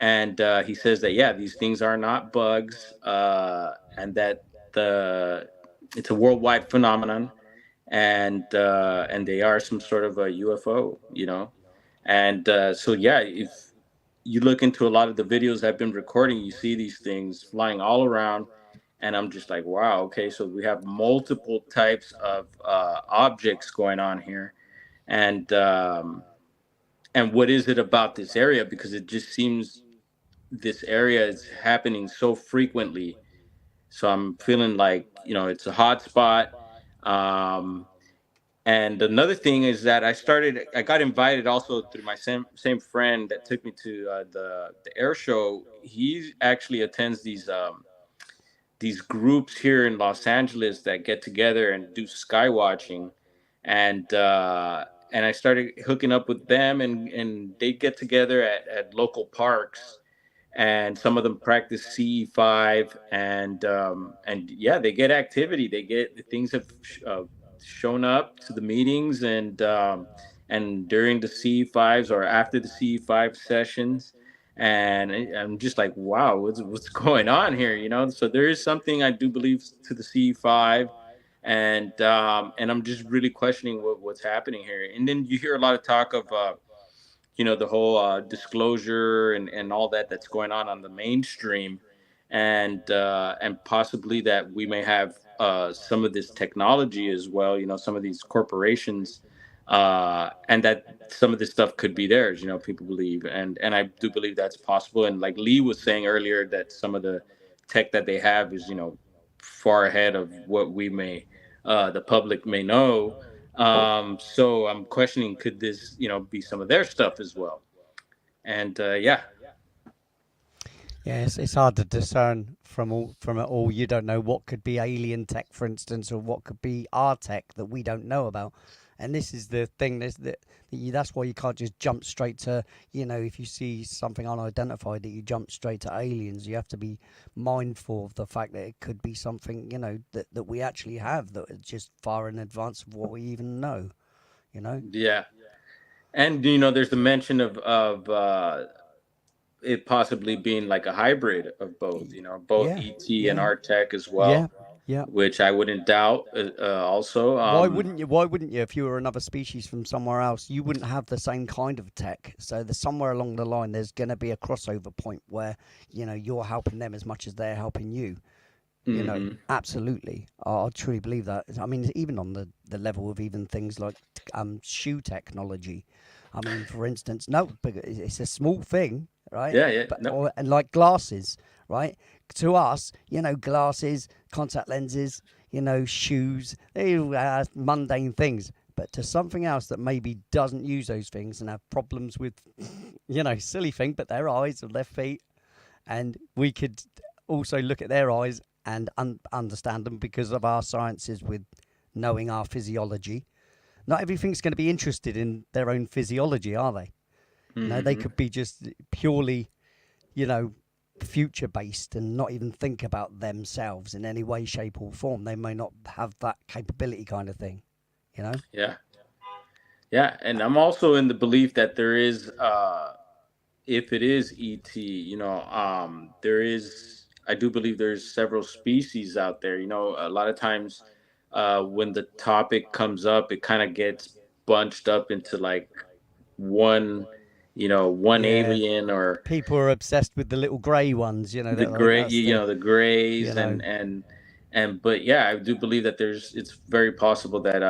And he says that yeah, these things are not bugs, and that the it's a worldwide phenomenon, and they are some sort of a UFO, you know. And so yeah, if you look into a lot of the videos I've been recording, you see these things flying all around, and I'm just like, wow, okay, so we have multiple types of objects going on here. And um, and what is it about this area? Because it just seems this area is happening so frequently. So I'm feeling like, it's a hot spot. Um, and another thing is that I got invited also through my same friend that took me to the air show. He actually attends these groups here in Los Angeles that get together and do sky watching, and I started hooking up with them, and they get together at local parks, and some of them practice CE5, and yeah, they get activity. They get things have shown up to the meetings, and during the CE5s or after the CE5 sessions, and I'm just like, wow, what's going on here? So there is something I do believe to the CE5, and I'm just really questioning what's happening here. And then you hear a lot of talk of the whole disclosure and all that that's going on the mainstream. and possibly that we may have some of this technology as well. You know, some of these corporations, and that some of this stuff could be theirs. You know, people believe, and I do believe that's possible. And like Lee was saying earlier, that some of the tech that they have is, you know, far ahead of what we may, the public may know. So I'm questioning, could this, you know, be some of their stuff as well? And yeah. Yeah, it's hard to discern from it all. You don't know what could be alien tech, for instance, or what could be our tech that we don't know about. And this is the thing. That's why you can't just jump straight to, you know, if you see something unidentified, that you jump straight to aliens. You have to be mindful of the fact that it could be something, you know, that we actually have, that is just far in advance of what we even know. You know. Yeah. And you know, there's the mention of it possibly being like a hybrid of both. You know, both Yeah. ET and Yeah. our tech as Yeah. well, Yeah. which I wouldn't doubt. Also, Why wouldn't you? Why wouldn't you? If you were another species from somewhere else, you wouldn't have the same kind of tech. So there's somewhere along the line, there's going to be a crossover point where, you know, you're helping them as much as they're helping you. You know, Mhm. absolutely. I truly believe that. I mean, even on the level of even things like shoe technology. I mean, for instance, no, but it's a small thing, right? Yeah, yeah, But no, and like glasses, right? To us, you know, glasses, contact lenses, you know, shoes, they're mundane things. But to something else that maybe doesn't use those things and have problems with, you know, silly thing, but their eyes or their feet, and we could also look at their eyes and understand them because of our sciences with knowing our physiology. Not everything's going to be interested in their own physiology, are they? You know, they Mhm. could be just purely, you know, future based and not even think about themselves in any way, shape, or form. They may not have that capability, kind of thing, you know? Yeah, yeah, and I'm also in the belief that there is, if it is ET, you know, there is. I do believe there's several species out there. You know, a lot of times, when the topic comes up, it kind of gets bunched up into like one, you know, one Yeah. alien or People are obsessed with the little grey ones, you know, the that I think gray, that's you the, know, the you grays, know, and but yeah, I do believe that there's, it's very possible that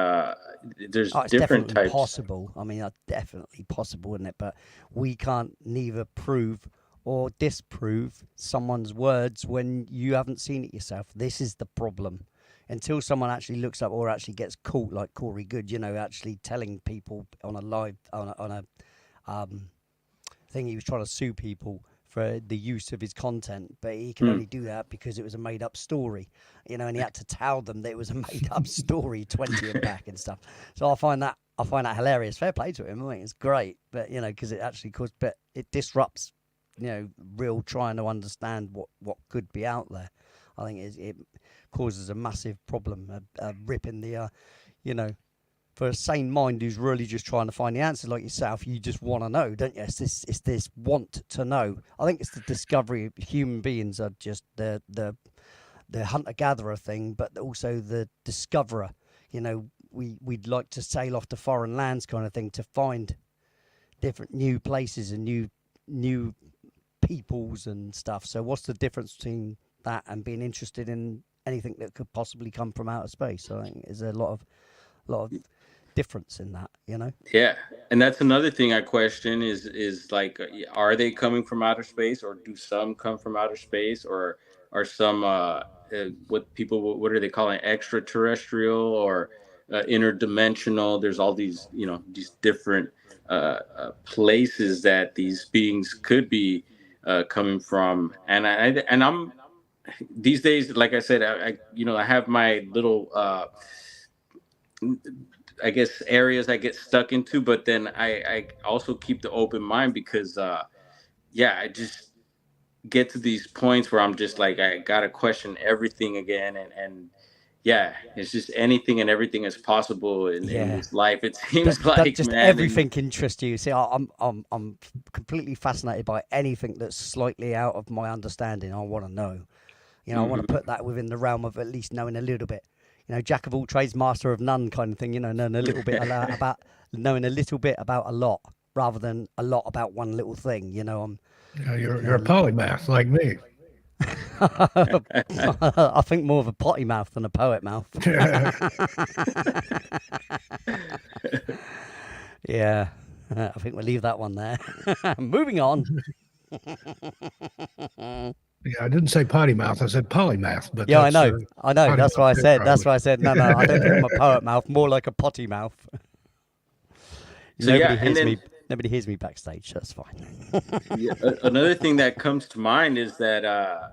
there's oh, it's different definitely types. possible. I mean, definitely possible, isn't it? But we can't neither prove or disprove someone's words when you haven't seen it yourself. This is the problem. Until someone actually looks up or actually gets caught, like Corey Good, you know, actually telling people on a live on a thing, he was trying to sue people for the use of his content, but he could Hmm. only do that because it was a made up story, you know, and he had to tell them that it was a made up story 20 and back and stuff. So I find that hilarious. Fair play to him. I think it's great, but you know, because it actually caused, but it disrupts, you know, real trying to understand what could be out there. I think it causes a massive problem, a rip in the, you know, for a sane mind who's really just trying to find the answer, like yourself, you just want to know, don't you? It's this want to know. I think it's the discovery of human beings are just the hunter gatherer thing, but also the discoverer. You know, we'd like to sail off to foreign lands, kind of thing, to find different new places and new peoples and stuff. So what's the difference between that and being interested in anything that could possibly come from outer space? I think there's a lot of difference in that, you know. Yeah, and that's another thing I question is like, are they coming from outer space, or do some come from outer space, or are some what people, what are they calling, extraterrestrial or interdimensional? There's all these, you know, these different places that these beings could be coming from, and I'm these days, like I said, I you know, I have my little I guess areas I get stuck into, but then I also keep the open mind because yeah, I just get to these points where I'm just like, I gotta question everything again, and yeah, it's just anything and everything is possible in Yeah, this life. It that seems that like, just man, and everything interests you. See, I'm completely fascinated by anything that's slightly out of my understanding. I want to know. You know, I want to mhm. put that within the realm of at least knowing a little bit. You know, jack of all trades, master of none, kind of thing. You know, knowing a little bit about knowing a little bit about a lot, rather than a lot about one little thing. You know, I'm, Yeah, you you're a know, polymath like me. I think more of a potty mouth than a poet mouth. Yeah, I think we'll leave that one there. Moving on. Yeah, I didn't say potty mouth. I said polymath. But Yeah, I that's, know. I know. potty That's mouth why I too, said. That's probably. why I said. No, I don't think I'm a poet mouth. More like a potty mouth. So yeah, and then Nobody hears me backstage. That's fine. another thing that comes to mind is that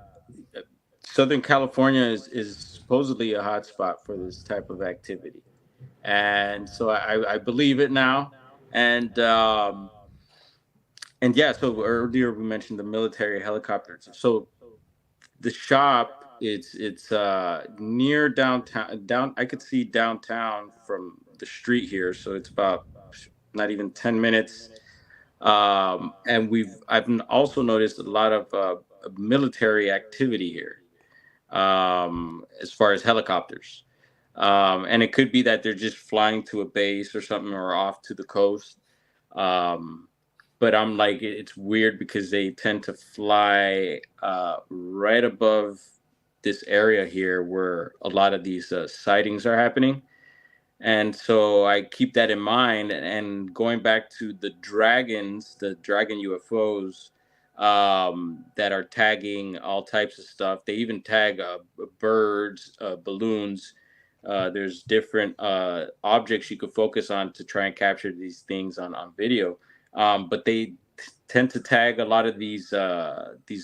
Southern California is supposedly a hotspot for this type of activity, and so I believe it now. And yeah, so earlier we mentioned the military helicopters. So the shop, it's near downtown. I could see downtown from the street here, so it's about not even 10 minutes. And I've also noticed a lot of military activity here, as far as helicopters. And it could be that they're just flying to a base or something, or off to the coast. Um, but I'm like, it's weird because they tend to fly right above this area here where a lot of these sightings are happening. And so I keep that in mind. And going back to the Dragon UFOs, that are tagging all types of stuff. They even tag birds, balloons. There's different objects you could focus on to try and capture these things on video. But they tend to tag a lot of these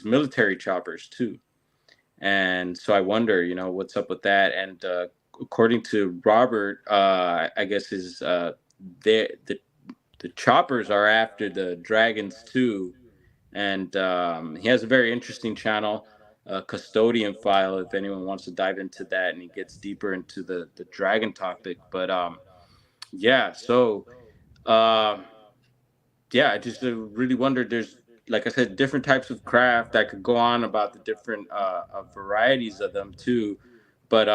military choppers too. And so I wonder, what's up with that. And according to Robert, I guess the choppers are after the dragons too. And he has a very interesting channel, Custodian File, if anyone wants to dive into that and he gets deeper into the dragon topic. But yeah, so yeah, I just really wondered. There's, like I said, different types of craft that could go on about the different varieties of them too. But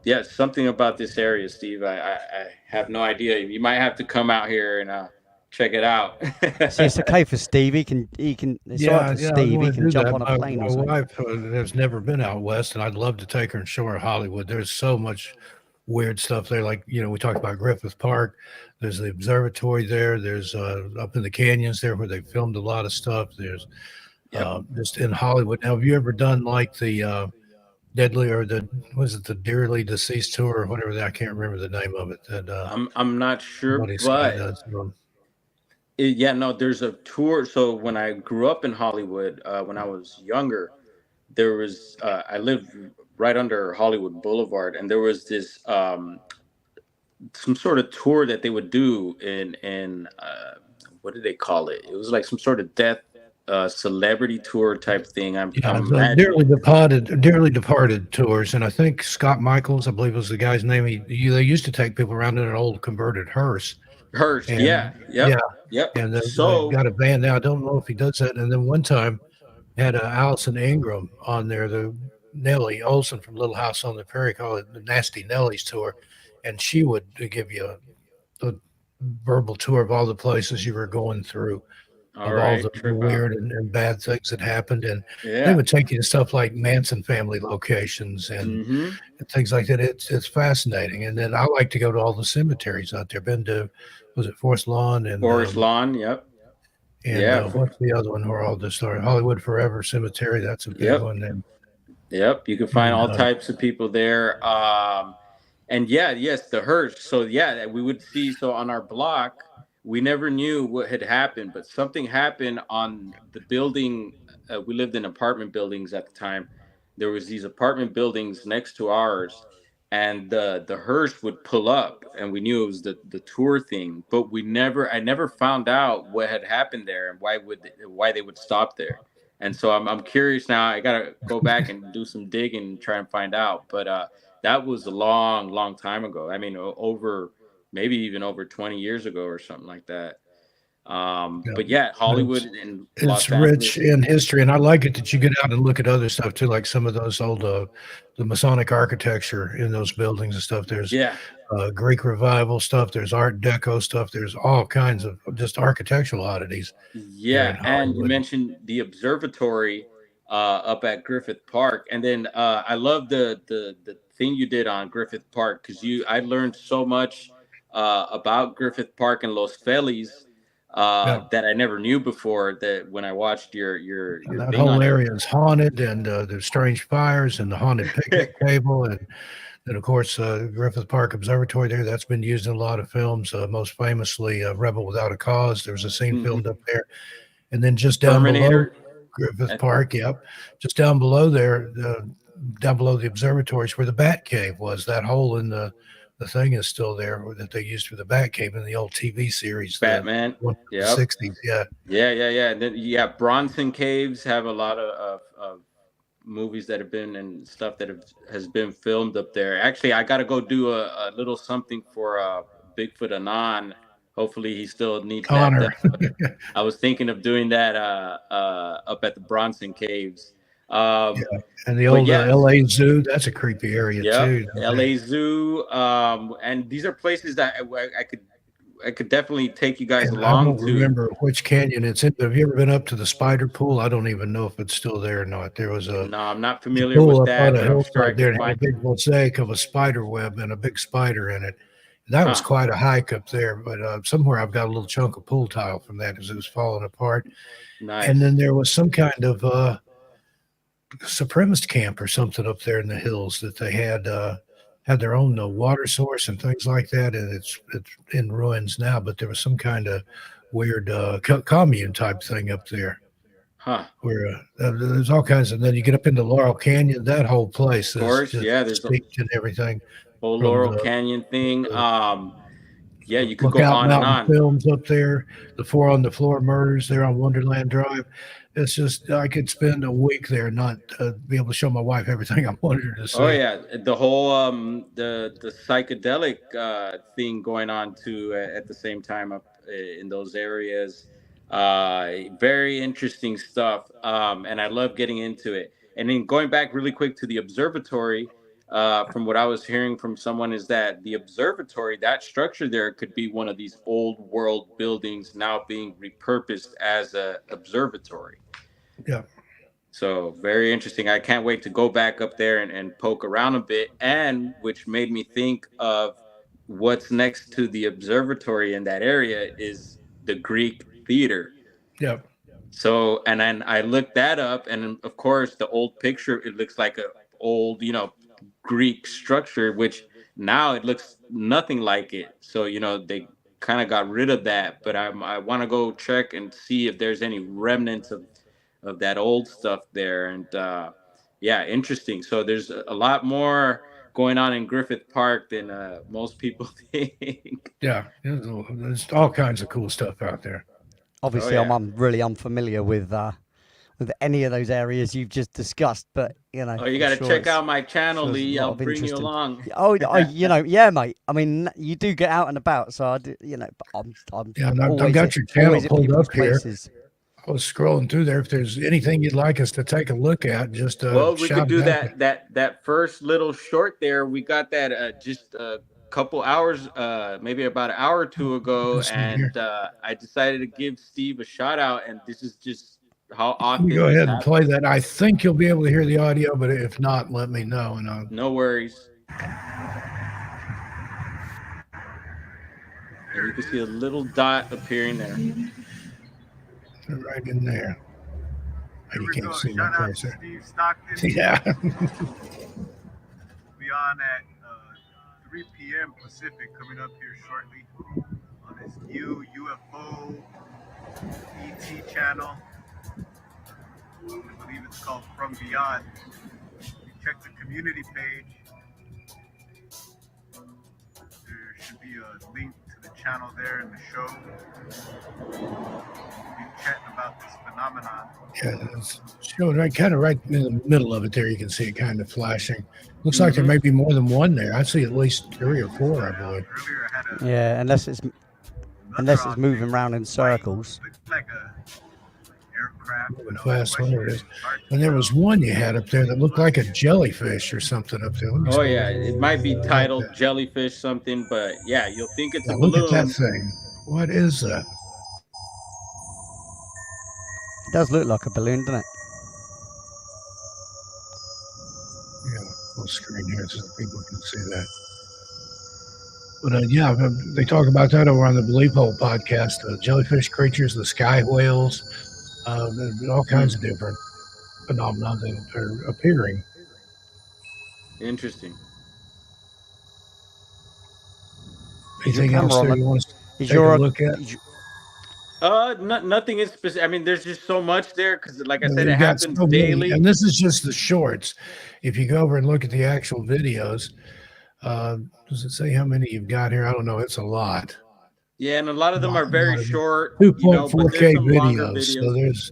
yeah, something about this area, Steve. I have no idea. You might have to come out here and check it out. See, it's okay for Steve. He can. It's all right for I Steve. He wanna can do jump that. on a plane My or something. wife has never been out west, and I'd love to take her and show her Hollywood. There's so much weird stuff there. Like, we talked about Griffith Park. There's the observatory there. There's up in the canyons there where they filmed a lot of stuff. There's just in Hollywood. Now, have you ever done like the deadly, or the dearly deceased tour or whatever that, I can't remember the name of it. That I'm not sure, Buddy but Sky does. yeah, no, there's a tour. So when I grew up in Hollywood, when I was younger, there was I lived right under Hollywood Boulevard, and there was this some sort of tour that they would do in what did they call it? It was like some sort of death celebrity tour type thing. I'm the dearly departed tours, and I think Scott Michaels, I believe was the guy's name. They used to take people around in an old converted hearse. Hearse, And, yep. And they've So got a band now. I don't know if he does that. And then one time had Allison Ingram on there, the Nellie Olson from Little House on the Prairie, called it the Nasty Nellie's Tour, and she would give you a verbal tour of all the places you were going through, all of right, all the weird and bad things that happened. And they yeah. would take you to stuff like Manson family locations and hmm things like that. It's fascinating. And then I like to go to all the cemeteries out there. Been to, was it Forest Lawn and Forest Lawn, yep. and Yeah. what's the other one where all this started? Hollywood Forever Cemetery. That's a big Yep. one. And Yep, you can find all And, types of people there. And yes, the hearse. So yeah, we would see. So on our block, we never knew what had happened, but something happened on the building. We lived in apartment buildings at the time. There was these apartment buildings next to ours, and the hearse would pull up, and we knew it was the tour thing. But I never found out what had happened there and why they would stop there. And so I'm curious now. I gotta go back and do some digging and try and find out. But that was a long time ago. I mean, maybe even over 20 years ago or something like that. But yeah, Hollywood and it's Los rich Angeles. in history, and I like it that you get out and look at other stuff too, like some of those old the Masonic architecture in those buildings and stuff. There's Yeah, Greek revival stuff. There's Art Deco stuff. There's all kinds of just architectural oddities. yeah. in And you Hollywood. mentioned the observatory. up at Griffith Park. And then I love the thing you did on Griffith Park, because I learned so much about Griffith Park and Los Feliz that I never knew before. That when I watched your That thing whole on it. area is haunted, and there's strange fires and the haunted picnic table, and then of course Griffith Park Observatory there. That's been used in a lot of films. Most famously, Rebel Without a Cause. There was a scene filmed up there, and then just down below Terminator. Griffith Park, yep, just down below there, down below the observatories where the Bat Cave was. That hole in the thing is still there that they used for the Bat Cave in the old TV series, Batman. the Yep. 60s. Yeah. And then Bronson Caves have a lot of movies that have been and stuff that has been filmed up there. Actually, I got to go do a little something for Bigfoot Anon. Hopefully he still needs Connor. that. I was thinking of doing that up at the Bronson Caves. And the old LA Zoo, that's a creepy area too. LA Zoo. And these are places that I could definitely take you guys And along I don't to. remember which canyon it's in. Have you ever been up to the Spider Pool? I don't even know if it's still there or not. There was a No, I'm not familiar pool with up that. on a But I'm sure I hillside there, can and had a find. big mosaic of a spider web and a big spider in it. That was Huh. quite a hike up there, but somewhere I've got a little chunk of pool tile from that as it was falling apart. Nice. And then there was some kind of supremacist camp or something up there in the hills that they had their own water source and things like that, and it's in ruins now. But there was some kind of weird commune type thing up there Huh. where there's all kinds of. Then you get up into Laurel Canyon, that whole place Of is course, just yeah, there's a steeped in everything. whole from Laurel the- Canyon thing. Yeah, you could go Lookout on and Mountain on. Films up there, the Four on the Floor murders there on Wonderland Drive. It's just I could spend a week there and not be able to show my wife everything I wanted her to see. Oh yeah, the whole the psychedelic thing going on too at the same time up in those areas. Very interesting stuff, and I love getting into it. And then going back really quick to the observatory, from what I was hearing from someone, is that the observatory, that structure there, could be one of these old world buildings now being repurposed as a observatory. Yeah. So very interesting. I can't wait to go back up there and poke around a bit, and which made me think of what's next to the observatory in that area is the Greek theater. Yeah. So, and then I looked that up, and of course the old picture, it looks like a old, Greek structure, which now it looks nothing like it. So, they kind of got rid of that, but I want to go check and see if there's any remnants of that old stuff there. And yeah, interesting. So there's a lot more going on in Griffith Park than most people think. Yeah. There's all kinds of cool stuff out there. Obviously, yeah. I'm really unfamiliar with any of those areas you've just discussed, but Oh, you got to check out my channel, sure there's a Lee. lot I'll of bring you interesting- along. Oh, yeah, mate. I mean, you do get out and about, so I do, but I'm Yeah, and I've always got at- your channel always at pulled people's up here. places. I was scrolling through there. If there's anything you'd like us to take a look at, just Well, we shout could do it out. that first little short there. We got that just a couple hours, maybe about an hour or two ago, Let's see and here. I decided to give Steve a shout out. And this is just how Let often. me go this ahead and happens. play that. I think you'll be able to hear the audio, but if not, let me know. And I'll No worries. And you can see a little dot appearing there. put it right in there. Here You we can't go. see my Shout out to cursor. Steve Stockton. Yeah. Be on at 3 p.m. Pacific coming up here shortly on this new UFO ET channel. I believe it's called From Beyond. You check the community page. There should be a link to the channel there in the show. We'll be chatting about this phenomenon. Yeah, it's showing right in the middle of it there. You can see it kind of flashing. Looks like there may be more than one there. I see at least 3 or 4, I believe. Earlier I had a Yeah, unless it's moving around in circles. Looks like a aircraft. Moving fast, whatever it is. And there was one you had up there that looked like a jellyfish or something up there. Let me Oh see. yeah, it might be titled jellyfish something, but yeah, you'll think it's Yeah, a look at that balloon. thing. What is that? It does look like a balloon, doesn't it? the screen here so people can see that. But yeah, they talk about that over on the Belief Hole podcast. Jellyfish creatures, the sky whales, all kinds of different phenomena that are appearing. Interesting. Is your Anything else camera on there the? you want to Is take a your? look at? Nothing is specific. I mean, there's just so much there because, like I said, it You've got happens so many, daily. and this is just the shorts. If you go over and look at the actual videos, does it say how many you've got here? I don't know. It's a lot. Yeah, and a lot of them are A very lot of them. short, you know, but 2.4K there's some longer videos. So videos.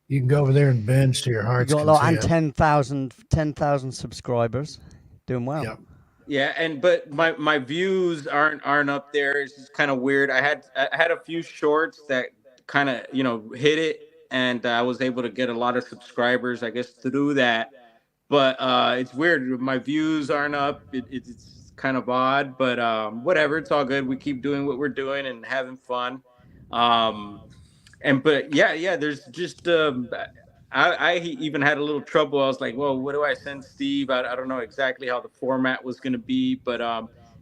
you can go over there and binge to your You heart's got a lot and content. 10,000 subscribers. Doing well. Yep. Yeah, but my views aren't up there. It's just kind of weird. I had a few shorts that kind of hit it, and I was able to get a lot of subscribers, I guess, through that. But it's weird. My views aren't up. It's kind of odd, but whatever. It's all good. We keep doing what we're doing and having fun. But yeah. There's just I even had a little trouble. I was like, well, what do I send Steve? I don't know exactly how the format was going to be, but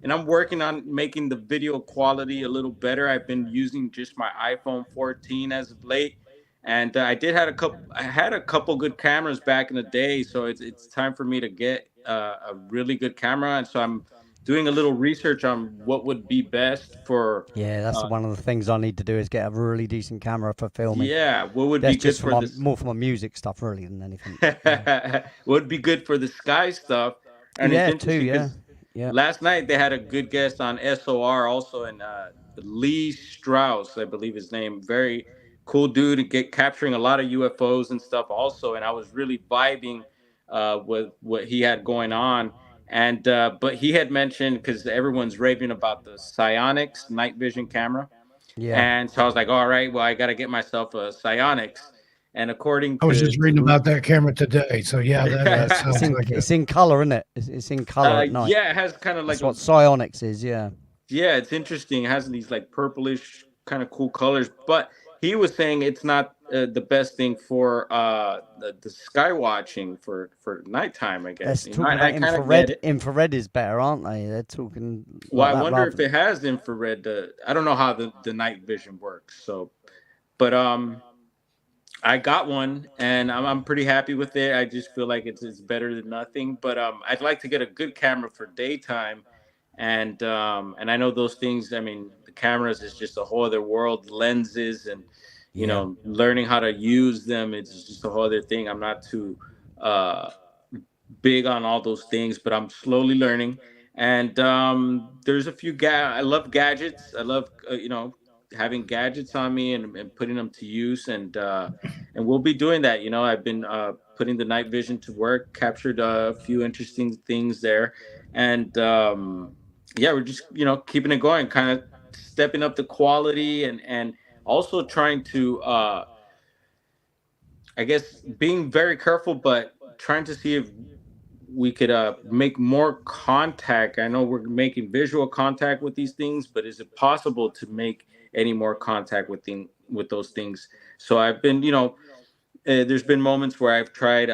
and I'm working on making the video quality a little better. I've been using just my iPhone 14 as of late, and I had a couple good cameras back in the day, so it's time for me to get a really good camera, and so I'm doing a little research on what would be best for. Yeah, that's one of the things I need to do is get a really decent camera for filming. Yeah, what would That's be good just for this? more for my music stuff, really, than anything. Yeah, What would be good for the Sky stuff? And yeah it's too. interesting Yeah, 'cause yeah. last night they had a good guest on SOR also, and Lee Strauss, I believe his name. Very cool dude to get capturing a lot of UFOs and stuff also. And I was really vibing with what he had going on. And but he had mentioned, because everyone's raving about the Psionics night vision camera, Yeah. and so I was like, all right, well, I got to get myself a Psionics. And according I was to just reading about that camera today. So yeah, that sounds like It's in color, isn't it? It's in color at night. yeah, it has kind of like That's what psionics is. Yeah. yeah, it's interesting. It has these like purplish kind of cool colors, but he was saying it's not the best thing for the sky watching for nighttime, I guess. They're talking I about kind of infrared. get it. Infrared is better, aren't they? They're talking. Well, Like I that wonder rather if than- it has infrared. I don't know how the night vision works. So, but I got one and I'm pretty happy with it. I just feel like it's better than nothing. But I'd like to get a good camera for daytime, and I know those things. I mean, the cameras is just a whole other world. Lenses and learning how to use them. It's just a whole other thing. I'm not too big on all those things, but I'm slowly learning. And there's a few I love gadgets. I love having gadgets on me and putting them to use, and we'll be doing that. I've been putting the night vision to work, captured a few interesting things there, and yeah, we're just keeping it going, kind of stepping up the quality, and also trying to I guess being very careful, but trying to see if we could make more contact. I know we're making visual contact with these things, but is it possible to make any more contact with those things? So I've been, there's been moments where I've tried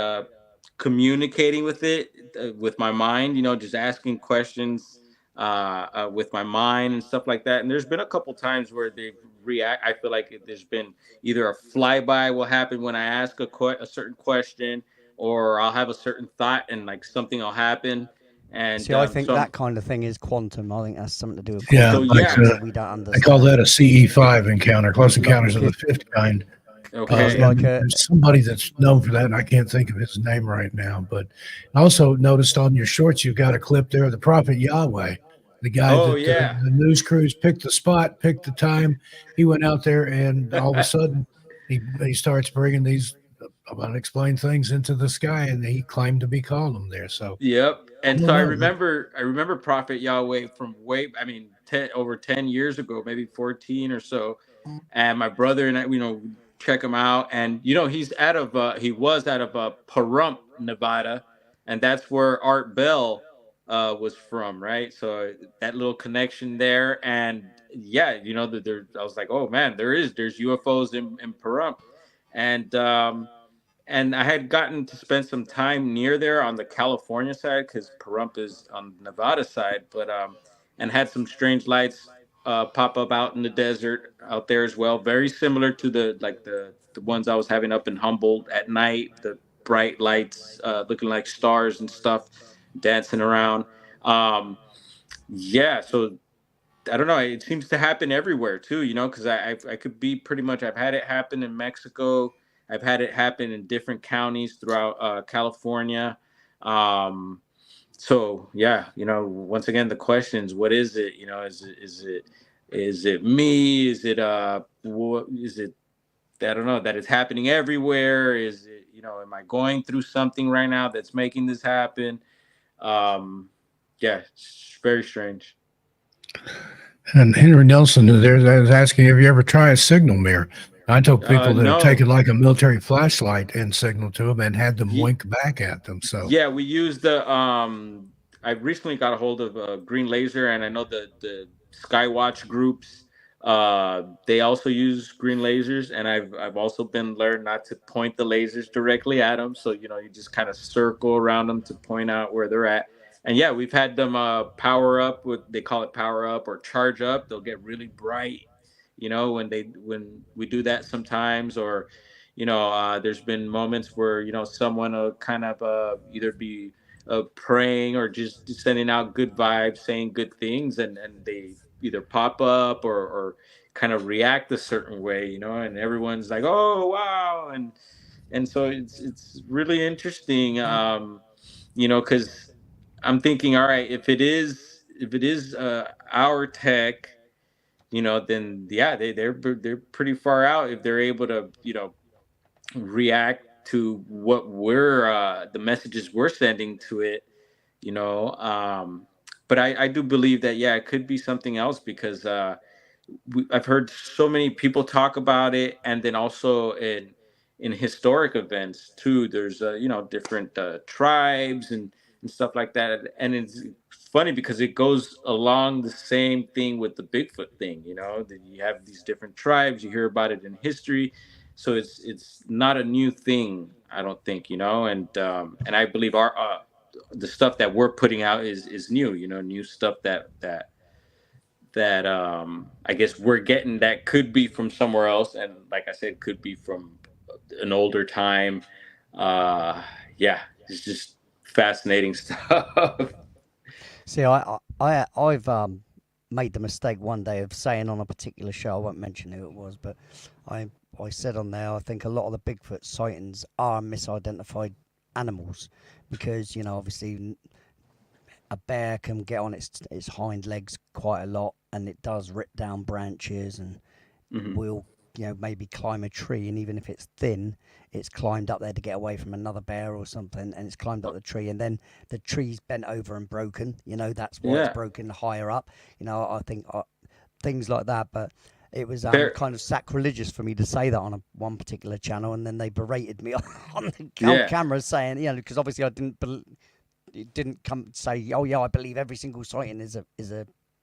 communicating with it with my mind, just asking questions with my mind and stuff like that. And there's been a couple times where they react. I feel like there's been either a flyby will happen when I ask a certain question, or I'll have a certain thought and like something will happen. And See, I think that kind of thing is quantum. I think that's something to do with Yeah, quantum. So, yeah. mechanics that we don't I understand. call that a CE5 encounter, close encounters of the fifth kind. okay. It's like And there's somebody that's known for that, and I can't think of his name right now. But I also noticed on your shorts, you've got a clip there of the Prophet Yahweh, the guy Oh, that yeah. the news crews picked the spot, picked the time. He went out there, and all of a sudden, he starts bringing these unexplained things into the sky, and he claimed to be calling them there. So Yep. And I so I don't know. remember Prophet Yahweh from over 10 years ago, maybe 14 or so. And my brother and I, check him out. And, he was out of Pahrump, Nevada. And that's where Art Bell was from, right? So that little connection there. And yeah, I was like, oh man, there's UFOs in Pahrump. And and I had gotten to spend some time near there on the California side because Pahrump is on the Nevada side, but and had some strange lights pop up out in the desert out there as well. Very similar to the ones I was having up in Humboldt at night. The bright lights looking like stars and stuff dancing around. Um, yeah, so I don't know. It seems to happen everywhere too, because I could be pretty much. I've had it happen in Mexico. I've had it happen in different counties throughout California. Um, so yeah, once again, the questions: what is it? Is it me? Is it what is it? I don't know, that it's happening everywhere. Is it, am I going through something right now that's making this happen? Um, yeah, it's very strange. And Henry Nelson there was asking, have you ever tried a signal mirror? I told people that have No. taken like a military flashlight and signal to them and had them Ye- wink back at them. So Yeah, we use the I recently got a hold of Green Laser, and I know the Skywatch groups. They also use green lasers, and I've also been learned not to point the lasers directly at them. So you just kind of circle around them to point out where they're at. And yeah, we've had them power up, with they call it power up or charge up. They'll get really bright, when we do that sometimes. Or there's been moments where someone will kind of either be praying or just sending out good vibes, saying good things, and they either pop up or kind of react a certain way, and everyone's like, oh wow. And so it's really interesting, because I'm thinking, all right, if it is our tech, then yeah, they're pretty far out if they're able to react to what we're the messages we're sending to it, you know um but I do believe that, yeah, it could be something else, because I've heard so many people talk about it, and then also in historic events too. There's different tribes and stuff like that, and it's funny because it goes along the same thing with the Bigfoot thing. That you have these different tribes, you hear about it in history, so it's not a new thing, I don't think. And I believe our the stuff that we're putting out is new. New stuff that I guess we're getting that could be from somewhere else, and like I said, could be from an older time. Uh, yeah, it's just fascinating stuff. See, I've made the mistake one day of saying on a particular show, I won't mention who it was, but I I said on there, I think a lot of the Bigfoot sightings are misidentified animals because obviously a bear can get on its hind legs quite a lot, and it does rip down branches and Hmm. will maybe climb a tree, and even if it's thin, it's climbed up there to get away from another bear or something, and it's climbed up the tree, and then the tree's bent over and broken. That's why it's Yeah, broken higher up. I think things like that. But it was bear. kind of sacrilegious for me to say that on one particular channel, and then they berated me on on Yeah, camera saying, because obviously I it didn't come say, oh yeah, I believe every single sighting is a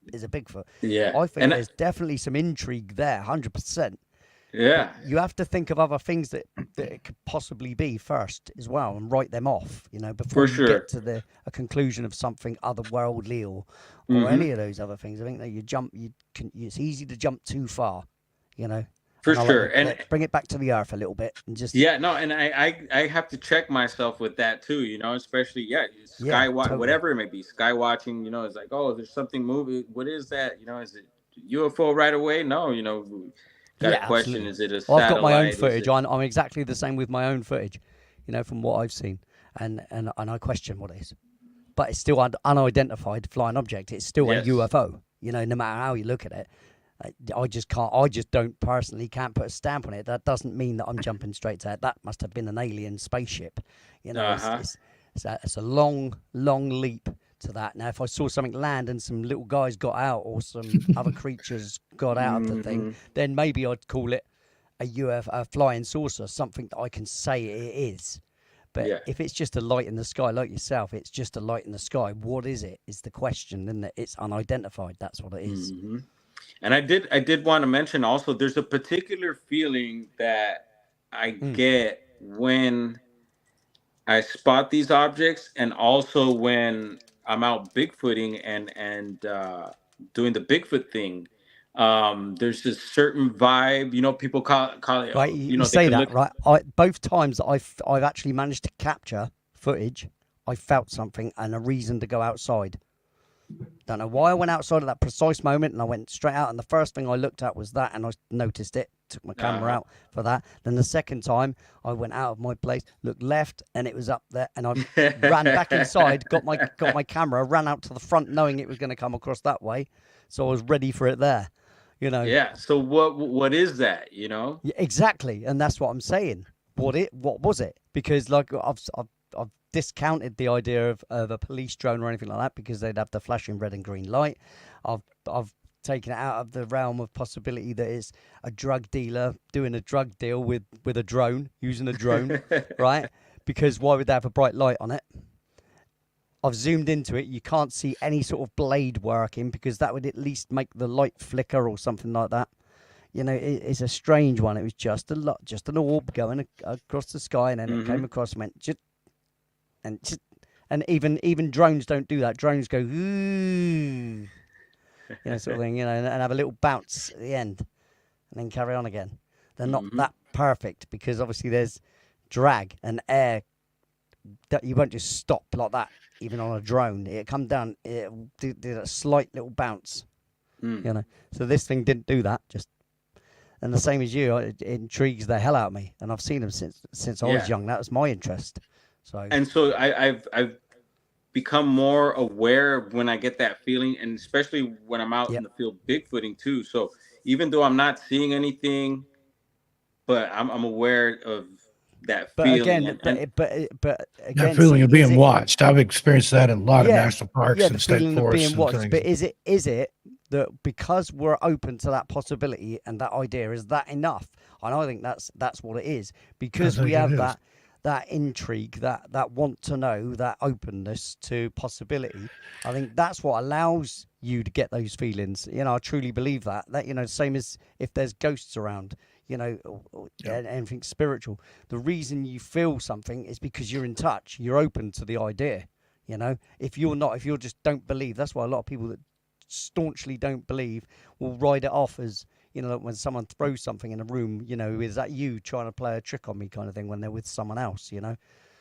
Bigfoot. yeah, I think and there's definitely some intrigue there, 100%. But yeah, you have to think of other things that it could possibly be first as well, and write them off, before for you get sure. to a conclusion of something otherworldly or Hmm. any of those other things. I think that it's easy to jump too far, you know. For And I like sure. And let's bring it back to the earth a little bit and just yeah, no, and I have to check myself with that too, especially, yeah, yeah, skywatch, totally. whatever it may be, sky watching, it's like, oh, there's something moving. What is that? Is it UFO right away? No, got a Yeah, question. absolutely. Is it a Well, I've got my own satellite? Is footage. it? I'm exactly the same with my own footage, from what I've seen, and I question what it is. But it's still unidentified flying object. It's still a Yes. UFO. No matter how you look at it. I just can't. I just don't personally can't put a stamp on it. That doesn't mean that I'm jumping straight to that. That must have been an alien spaceship. It's Uh-huh. it's a long leap to that. Now, if I saw something land and some little guys got out or some other creatures got out of the thing, Hmm. then maybe I'd call it a UFO, a flying saucer, something that I can say it is. But Yeah. if it's just a light in the sky, like yourself, it's just a light in the sky. What is it? Is the question, isn't it? It's unidentified. That's what it is. Hmm. And I did want to mention also, there's a particular feeling that I Mm. get when I spot these objects, and also when I'm out Bigfooting and doing the Bigfoot thing. There's this certain vibe, people call it. Right, you They say can that, look. right? Both times that I've actually managed to capture footage, I felt something and a reason to go outside. Don't know why I went outside at that precise moment, and I went straight out. And the first thing I looked at was that, and I noticed it. Took my camera Uh-huh. out for that. Then the second time, I went out of my place, looked left, and it was up there. And I ran back inside, got my camera, ran out to the front, knowing it was going to come across that way, so I was ready for it there. Yeah. So what is that? Yeah, exactly, and that's what I'm saying. What was it? Because like I've discounted the idea of a police drone or anything like that because they'd have the flashing red and green light. I've taken it out of the realm of possibility that it's a drug dealer doing a drug deal with a drone, using a drone, right? Because why would they have a bright light on it? I've zoomed into it. You can't see any sort of blade working because that would at least make the light flicker or something like that. It's a strange one. It was just an orb going across the sky, and then it came across and went just, and even drones don't do that. Drones go ooh, sort of thing, and have a little bounce at the end, and then carry on again. They're not that perfect because obviously there's drag and air that you won't just stop like that. Even on a drone, it come down, it did a slight little bounce, So this thing didn't do that. And the same as you, it intrigues the hell out of me, and I've seen them since I was young. That was my interest. So I've become more aware when I get that feeling, and especially when I'm out in the field Bigfooting too. So even though I'm not seeing anything, but I'm aware of that feeling. But again, That feeling of being watched. I've experienced that in a lot of national parks and the state feeling of forests being and watched. things. But is it that because we're open to that possibility and that idea, is that enough? And I think that's what it is, because we have that intrigue, that want to know, that openness to possibility. I think that's what allows you to get those feelings. I truly believe that same as if there's ghosts around, anything spiritual. The reason you feel something is because you're in touch, you're open to the idea. If you're just don't believe, that's why a lot of people that staunchly don't believe will write it off as, when someone throws something in a room, is that you trying to play a trick on me kind of thing, when they're with someone else,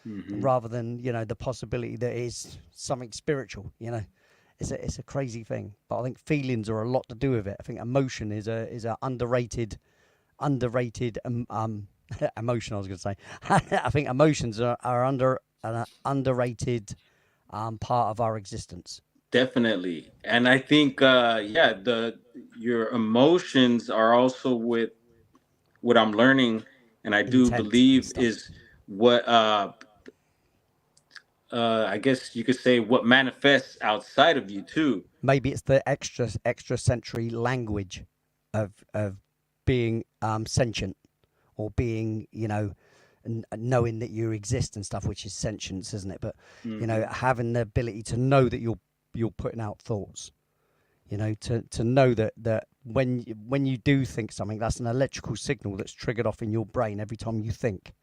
rather than, the possibility that it is something spiritual, It's a crazy thing. But I think feelings are a lot to do with it. I think emotion is a underrated emotion, I was going to say. I think emotions are an underrated part of our existence. Definitely. And I think your emotions are also with what I'm learning, and I do believe is what I guess you could say what manifests outside of you too. Maybe it's the extrasensory language of being sentient, or being, knowing that you exist and stuff, which is sentience, isn't it? But having the ability to know that you're putting out thoughts, to know that when you do think something, that's an electrical signal that's triggered off in your brain every time you think.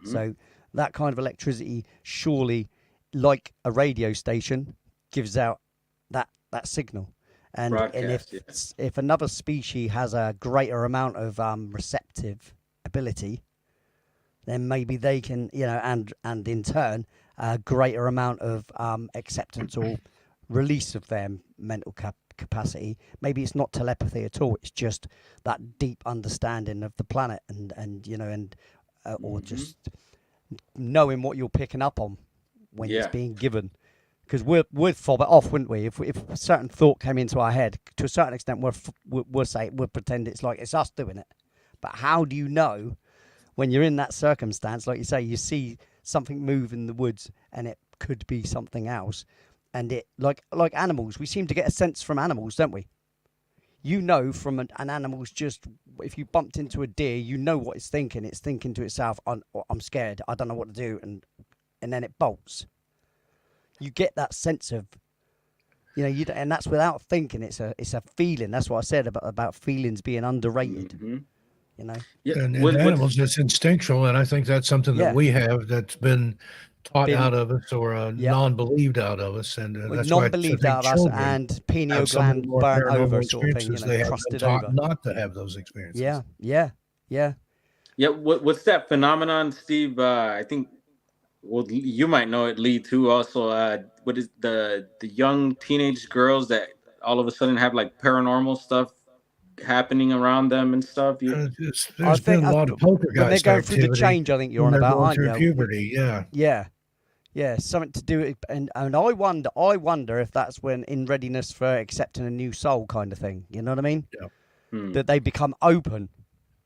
So that kind of electricity, surely, like a radio station, gives out that signal. And if another species has a greater amount of receptive ability, then maybe they can, and in turn, a greater amount of acceptance or release of their mental capacity. Maybe it's not telepathy at all. It's just that deep understanding of the planet, or just knowing what you're picking up on when it's being given. Because we'd fob it off, wouldn't we? If a certain thought came into our head, to a certain extent, we'll pretend it's like it's us doing it. But how do you know when you're in that circumstance? Like you say, you see something move in the woods, and it could be something else. And it, like animals, we seem to get a sense from animals, don't we? From an animal's just, if you bumped into a deer, what it's thinking. It's thinking to itself, I'm scared, I don't know what to do, and then it bolts. You get that sense of, and that's without thinking. It's a feeling. That's what I said about feelings being underrated. You know. Yeah. And in What's animals, it's instinctual, and I think that's something Yeah. that we have that's been taught Been- out of us or Yep. non-believed out of us, and Well, that's why I non-believed think out of us children and pineal have some of the gland more burnt paranormal over sort of thing. You experiences. know, They have been crusted taught over. not to have those experiences. Yeah. Yeah. Yeah. Yeah, what's that phenomenon, Steve? I think, well, you might know it, Lee, too. Also, what is the young teenage girls that all of a sudden have like paranormal stuff happening around them and stuff? There's been a lot of when they're poltergeist going through the activity change, I think you're when on they're about, going aren't through you? puberty. Yeah. Yeah. Yeah, something to do with, and I wonder if that's when in readiness for accepting a new soul kind of thing. You know what I mean? Yeah. That they become open,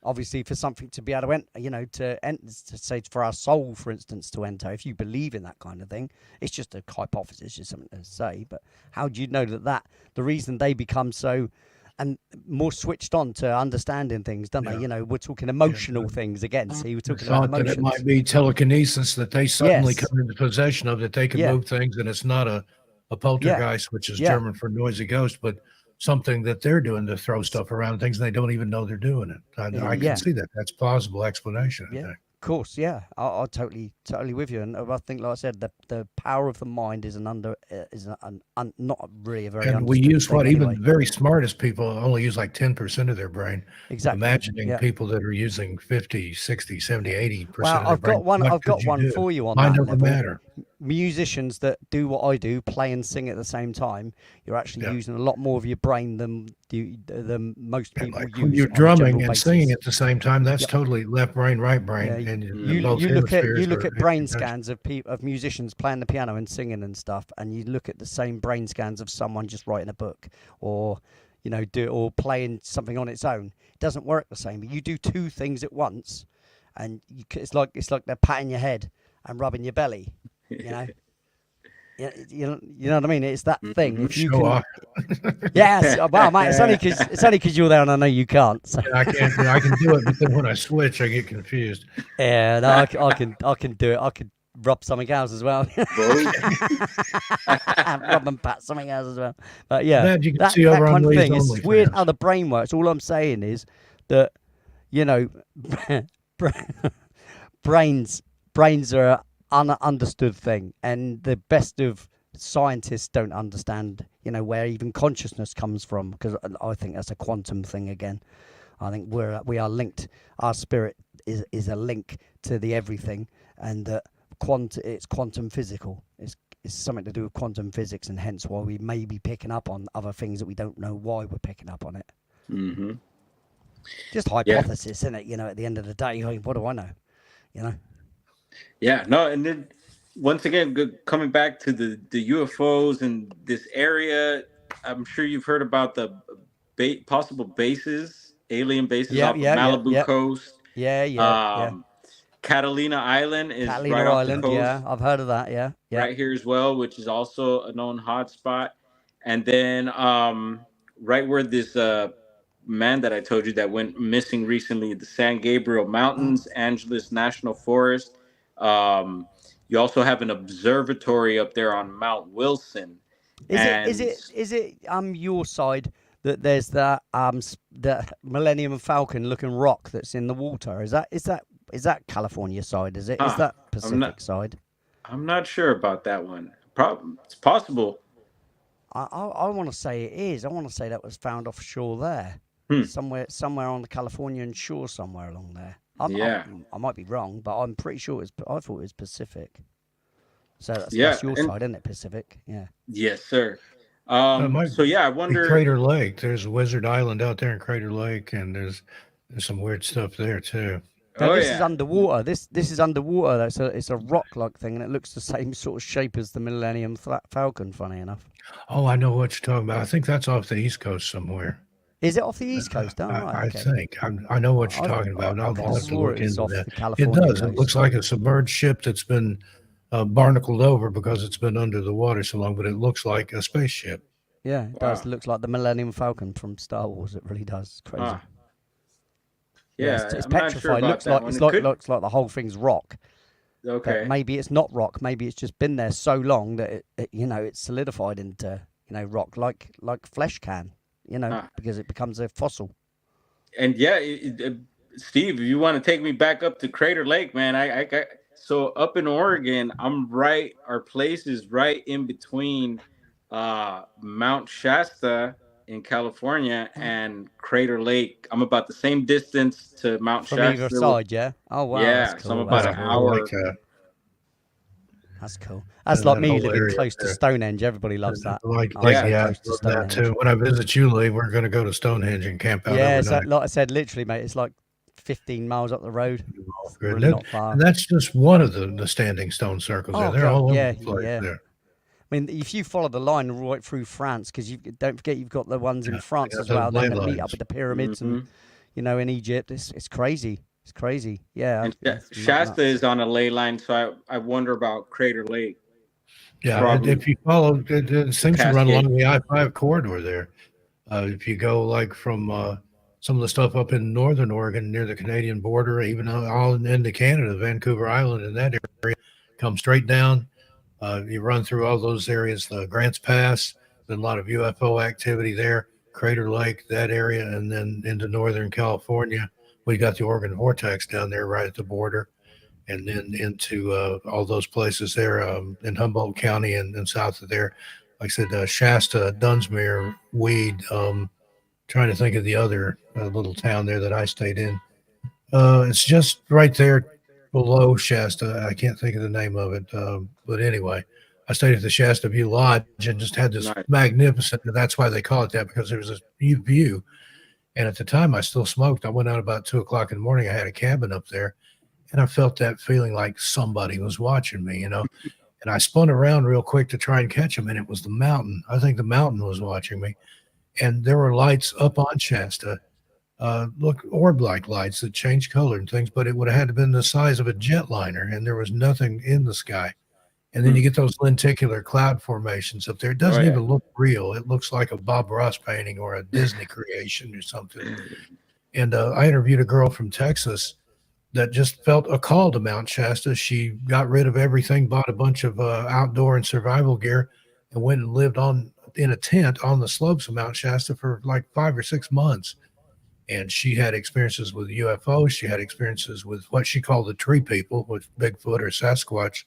obviously, for something to be able to enter. You know, to say for our soul, for instance, to enter. If you believe in that kind of thing, it's just a hypothesis, just something to say. But how do you know that the reason they become so and more switched on to understanding things, don't they? You know, we're talking emotional things again. See, we're talking about Thought that emotions. it might be telekinesis that they suddenly Yes. come into possession of, that they can Yeah. move things, and it's not a poltergeist, which is German for noisy ghost, but something that they're doing to throw stuff around things, and they don't even know they're doing it. I can see that. That's a plausible explanation, I think. Of course, yeah, I'm totally with you, and I think, like I said, the power of the mind is not really a very. And we understood use thing what anyway. even very smartest people only use like 10% of their brain. Exactly. Imagining people that are using 50, 60, 70, 80%. Well, of their I've got brain. one. What I've got could you one do? for you on Mind that over level. matter. Musicians that do what I do, play and sing at the same time, you're actually using a lot more of your brain than most people Like use. when you're on a drumming general and basis. singing at the same time, that's totally left brain, right brain. Yeah, And you both look at hemispheres are brain attention. scans of musicians playing the piano and singing and stuff, and you look at the same brain scans of someone just writing a book or or playing something on its own. It doesn't work the same. But you do two things at once, and it's like they're patting your head and rubbing your belly. You know. You know what I mean? It's that thing. If you can, yes. Well, mate, it's only because you're there, and I know you can't. So. Yeah, I can't. I can do it, but then when I switch, I get confused. Yeah, no, I can do it. I could rub something else as well. Rub and pat something else as well. But yeah, That you can that see over on kind of Lee's thing. It's OnlyFans. weird how the brain works. All I'm saying is that, brains are an understood thing, and the best of scientists don't understand, where even consciousness comes from, because I think that's a quantum thing again. I think we are linked. Our spirit is a link to the everything, and that it's quantum physical. It's something to do with quantum physics, and hence why we may be picking up on other things that we don't know why we're picking up on it. Mm-hmm. Just hypothesis, isn't it? At the end of the day, what do I know? Yeah, no, and then once again, coming back to the UFOs in this area, I'm sure you've heard about the possible bases, alien bases off the Malibu coast. Catalina Island is right off the coast. Yeah, I've heard of that. Yeah, right here as well, which is also a known hotspot. And then right where this man that I told you that went missing recently, the San Gabriel Mountains, Angeles National Forest. You also have an observatory up there on Mount Wilson. Is it your side that there's the Millennium Falcon looking rock that's in the water? Is that California side? Is it? Is that Pacific side? I'm not sure about that one. It's possible. I want to say it is. I want to say that was found offshore there, somewhere on the Californian shore, somewhere along there. I might be wrong, but I'm pretty sure I thought it was Pacific. So that's your side, isn't it? Pacific, yeah. Yes, sir. I wonder. Crater Lake. There's Wizard Island out there in Crater Lake, and there's some weird stuff there too. Now, this is underwater. This is underwater. It's a rock-like thing, and it looks the same sort of shape as the Millennium Falcon. Funny enough. Oh, I know what you're talking about. I think that's off the East Coast somewhere. Is it off the East Coast? I think. I know what you're talking about. I'll have to look into that. It does. It looks like a submerged ship that's been barnacled over because it's been under the water so long, but it looks like a spaceship. Yeah, it does. It looks like the Millennium Falcon from Star Wars. It really does. It's crazy. Yeah, it's petrified. Looks like the whole thing's rock. Okay. But maybe it's not rock. Maybe it's just been there so long that it's solidified into rock like flesh can. Because it becomes a fossil. And Steve, if you want to take me back up to Crater Lake, man, I got so up in Oregon. I'm right. Our place is right in between Mount Shasta in California and Crater Lake. I'm about the same distance to Mount From either Shasta. side, yeah. Oh wow, that's Yeah, so I'm cool. about That's an I cool. like hour. That's cool. That's and like that me whole living area close to there. Stonehenge. Everybody loves that. I'm Yeah. so Yeah, I close to love that Stonehenge. too. When I visit you, Lee, we're going to go to Stonehenge and camp out Yeah, so overnight. like I said, literally, mate, it's like 15 miles up the road. It's Good. really not far. And that's just one of the standing stone circles there. Oh They're god, all over yeah, the place yeah. there. I mean, if you follow the line right through France, because you don't forget you've got the ones in Yeah, France got as well. those Then ley that meet up lines. with the pyramids, Mhm. and you know, in Egypt, it's crazy. It's crazy. Yeah, And it's Shasta nuts. is on a ley line, so I wonder about Crater Lake. Yeah, Probably if you follow, it seems to run Cascade. along the I-5 corridor there. If you go like from some of the stuff up in northern Oregon near the Canadian border, even all into Canada, Vancouver Island and that area, come straight down. You run through all those areas, Grants Pass, been a lot of UFO activity there, Crater Lake, that area, and then into northern California. We got the Oregon Vortex down there right at the border, and then into all those places there in Humboldt County and south of there. Like I said, Shasta, Dunsmuir, Weed. Trying to think of the other little town there that I stayed in. It's just right there below Shasta. I can't think of the name of it. But anyway, I stayed at the Shasta View Lodge and just had this Nice. magnificent, and that's why they call it that, because there was a view. And at the time I still smoked. I went out about 2 o'clock in the morning. I had a cabin up there and I felt that feeling like somebody was watching me, and I spun around real quick to try and catch him. And it was the mountain. I think the mountain was watching me. And there were lights up on Shasta, look orb-like lights that change color and things, but it would have had to been the size of a jetliner, and there was nothing in the sky. And then you get those lenticular cloud formations up there. It doesn't yeah. even look real. It looks like a Bob Ross painting or a Disney creation or something. And I interviewed a girl from Texas that just felt a call to Mount Shasta. She got rid of everything, bought a bunch of outdoor and survival gear, and went and lived in a tent on the slopes of Mount Shasta for like 5 or 6 months. And she had experiences with UFOs. She had experiences with what she called the tree people, with Bigfoot or Sasquatch.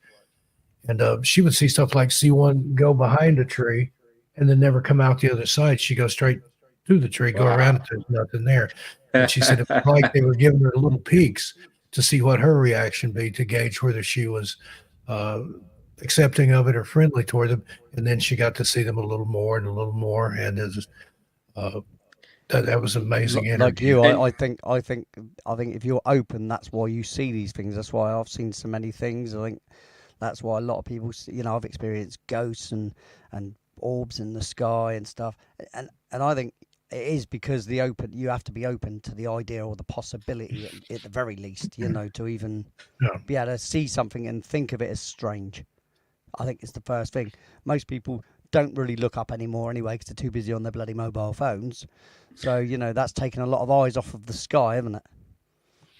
And she would see stuff like see one go behind a tree and then never come out the other side. She goes straight to the tree, go around it, there's nothing there. And she said it was like they were giving her little peeks to see what her reaction be, to gauge whether she was accepting of it or friendly toward them. And then she got to see them a little more and a little more. And it was, that was an amazing Like interview. you, And- I think if you're open, that's why you see these things. That's why I've seen so many things. I think that's why a lot of people, I've experienced ghosts and orbs in the sky and stuff. And I think it is because you have to be open to the idea or the possibility at the very least, to even Yeah. be able to see something and think of it as strange. I think it's the first thing. Most people don't really look up anymore anyway because they're too busy on their bloody mobile phones. So, that's taken a lot of eyes off of the sky, hasn't it?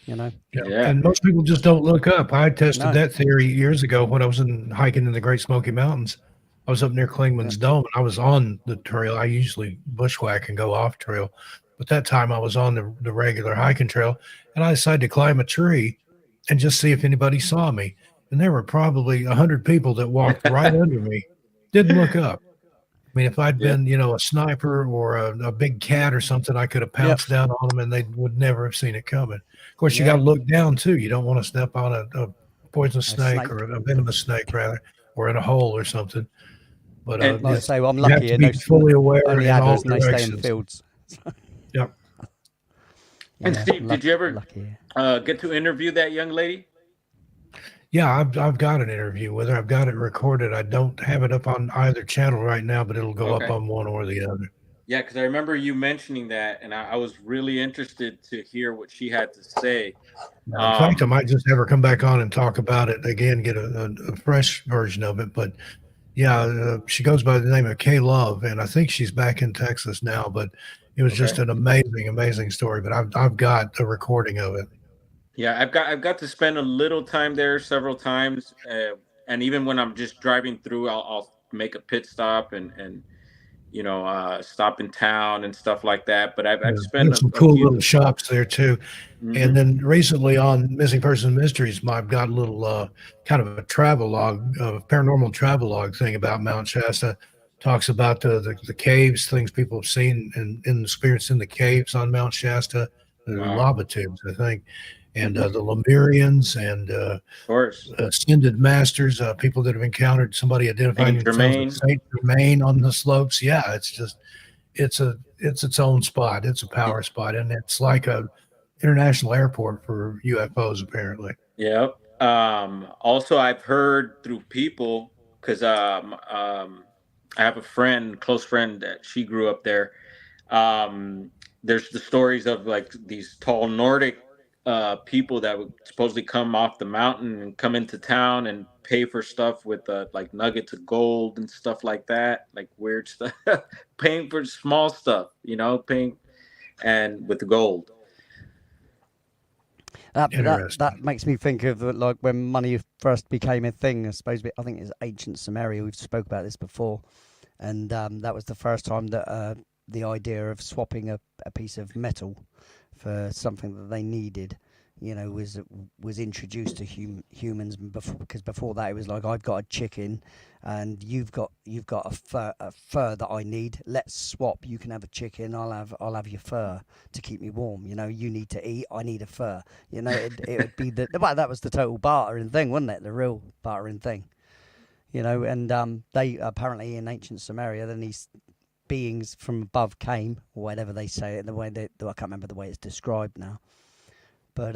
Yeah. And most people just don't look up. I tested No. that theory years ago when I was hiking in the Great Smoky Mountains. I was up near Klingman's Dome. And I was on the trail. I usually bushwhack and go off trail, but that time I was on the regular hiking trail, and I decided to climb a tree and just see if anybody saw me. And there were probably 100 people that walked right under me, didn't look up. I mean, if I'd been, a sniper or a big cat or something, I could have pounced down on them and they would never have seen it coming. Of course, you got to look down too. You don't want to step on a poisonous snake or a venomous snake, rather, or in a hole or something. But And Like I say, well, I'm you have lucky. to be fully aware Only in all adults and they stay in the directions. fields. Yep. And Steve, did you ever lucky. get to interview that young lady? Yeah, I've got an interview with her. I've got it recorded. I don't have it up on either channel right now, but it'll go up Okay. on one or the other. Yeah, because I remember you mentioning that, and I was really interested to hear what she had to say. In fact, I might just have her come back on and talk about it again, get a fresh version of it. But yeah, she goes by the name of Kay Love, and I think she's back in Texas now. But it was just an amazing, amazing story. But I've got a recording of it. Yeah, I've got to spend a little time there several times, and even when I'm just driving through, I'll make a pit stop and stop in town and stuff like that. But I've spent There's some a cool few. little shops there too. And Mhm. then recently on Missing Person Mysteries, I've got a little kind of a travel log, paranormal travel log thing about Mount Shasta. Talks about the caves, things people have seen and experienced in the caves on Mount Shasta, the Wow. lava tubes, I think, and Mhm. the Lemurians and Of course. ascended masters, people that have encountered somebody identifying Saint themselves as Germain. Saint Germain on the slopes. Yeah, it's its own spot. It's a power spot, and it's like a international airport for UFOs, apparently. Yep. Also, I've heard through people because I have a friend, close friend, that she grew up there. Um, there's the stories of like these tall Nordic people that would supposedly come off the mountain and come into town and pay for stuff with like nuggets of gold and stuff like that, like weird stuff, paying for small stuff, paying and with the gold. That Interesting. makes me think of like when money first became a thing. I suppose I think it's ancient Sumeria. We've spoke about this before, and that was the first time that the idea of swapping a piece of metal for something that they needed, was introduced to humans before. Because before that, it was like, I've got a chicken, and you've got a fur that I need. Let's swap. You can have a chicken. I'll have your fur to keep me warm. You need to eat. I need a fur. It would be well, that was the total bartering thing, wasn't it? The real bartering thing. And they apparently in ancient Sumeria, then these beings from above came, or whatever they say it, the way I can't remember the way it's described now. But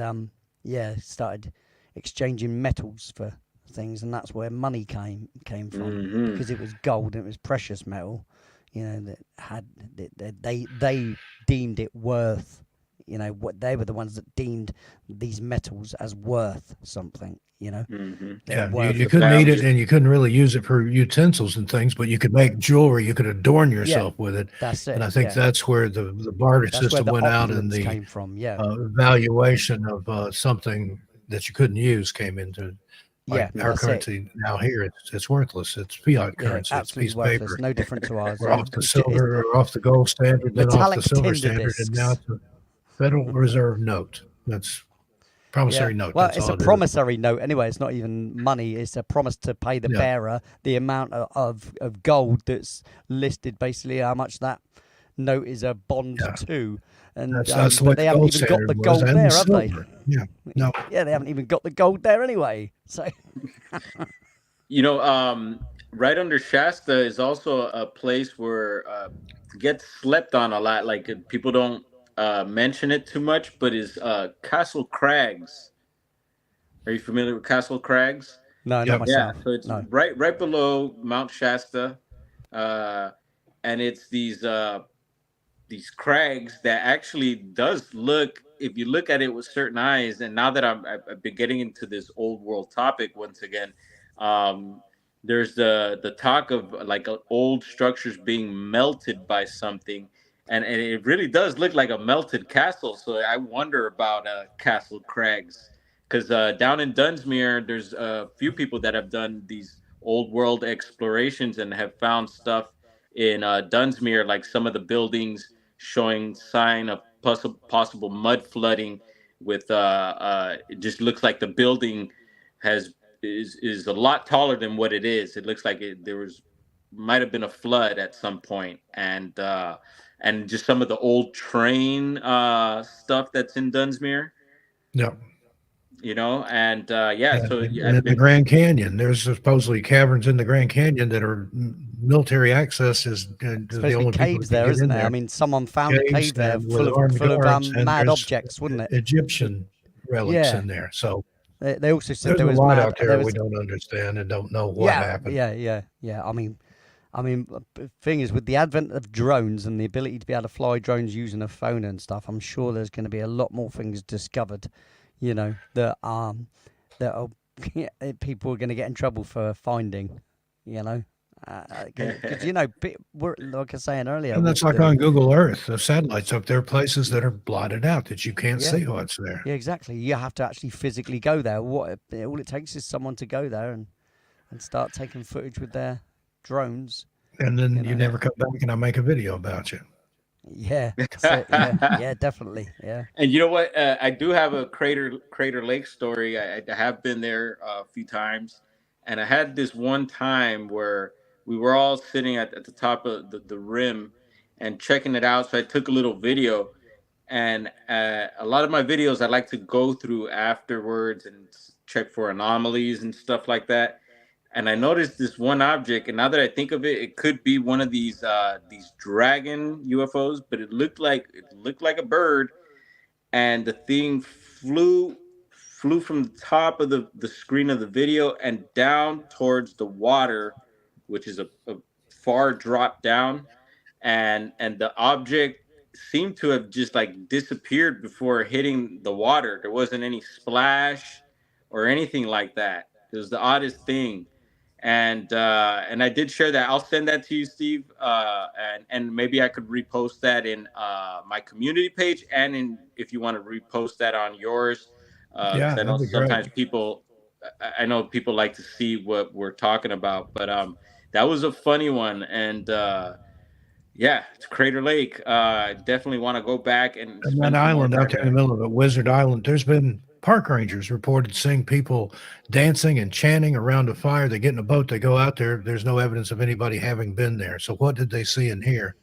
yeah, started exchanging metals for things, and that's where money came from, Hmm. because it was gold and it was precious metal. That had they deemed it worth. What they were the ones that deemed these metals as worth something. Hmm. They're Yeah, you worth. The couldn't eat it value. and you couldn't really use it for utensils and things, but you could make jewelry, you could adorn Yeah, yourself with it. that's And it. I think Yeah, that's where the barter that's where system the went out and opulence the came from. Yeah, valuation of something that you couldn't use came into like yeah, our that's it. currency now here. It's worthless. It's fiat Yeah, currency. It's a absolutely piece of worthless. paper. No different to ours. We're off the It's silver or off the gold standard, then off the metallic silver Tinder standard, and now discs. it's a Federal Reserve note. That's Yeah. promissory note. Well, That's it's a all it is. promissory note anyway. It's not even money. It's a promise to pay the Yeah. bearer the amount of gold that's listed, basically how much that note is a bond Yeah. to. And That's the way but they the haven't gold even got standard the was, gold and the there, have they? silver. Yeah. No. Yeah, they haven't even got the gold there anyway. So You know, right under Shasta is also a place where gets slept on a lot. Like people don't mention it too much, but is Castle Crags. Are you familiar with Castle Crags? no, not Yep. Yeah, myself. so it's No. right below Mount Shasta, uh, and it's these crags that actually does look. If you look at it with certain eyes, and now that I've been getting into this old world topic once again, um, there's the talk of like old structures being melted by something, and it really does look like a melted castle. So I wonder about Castle Crags because down in Dunsmuir, there's a few people that have done these old world explorations and have found stuff in Dunsmuir, like some of the buildings showing sign of possible mud flooding. With it just looks like the building has is a lot taller than what it is. It looks like there was might have been a flood at some point, and just some of the old train stuff that's in Dunsmuir, Yep. and yeah, And, so and yeah, I've in the been. Grand Canyon, there's supposedly caverns in the Grand Canyon that are military access is the Supposed to be only people that caves can there, get isn't in there? I there. mean, someone found a Caves cave there and with armed full of guards, and mad there's objects, wasn't it? Egyptian relics Yeah. in there. So They also said there's there a was lot mad. out there There we was don't understand and don't know what yeah, happened. yeah. I mean, the thing is, with the advent of drones and the ability to be able to fly drones using a phone and stuff, I'm sure there's going to be a lot more things discovered. That are, people are going to get in trouble for finding. Because we're like I was saying earlier, And that's like on Google Earth. The satellites up there, places that are blotted out that you can't yeah. see what's there. Yeah, exactly. You have to actually physically go there. All it takes is someone to go there and start taking footage with their drones. And then You you know. never come back and I make a video about you. Yeah, that's it. Yeah, definitely. Yeah. And you know what? I do have a Crater Lake story. I have been there a few times, and I had this one time where we were all sitting at the top of the rim and checking it out. So I took a little video, and a lot of my videos I like to go through afterwards and check for anomalies and stuff like that. And I noticed this one object, and now that I think of it, it could be one of these dragon UFOs, but it looked like a bird, and the thing flew from the top of the screen of the video and down towards the water, which is a far drop down, and the object seemed to have just like disappeared before hitting the water. There wasn't any splash or anything like that. It was the oddest thing. And I did share that. I'll send that to you, Steve, and maybe I could repost that in my community page, and in if you want to repost that on yours. Yeah, 'Cause I know that'd be great. sometimes I know people like to see what we're talking about, but that was a funny one, and yeah, it's Crater Lake. Definitely want to go back and And spend that some more island out time there in the there. middle of it, Wizard Island, there's been park rangers reported seeing people dancing and chanting around a fire. They get in a boat, they go out there. There's no evidence of anybody having been there. So what did they see and hear?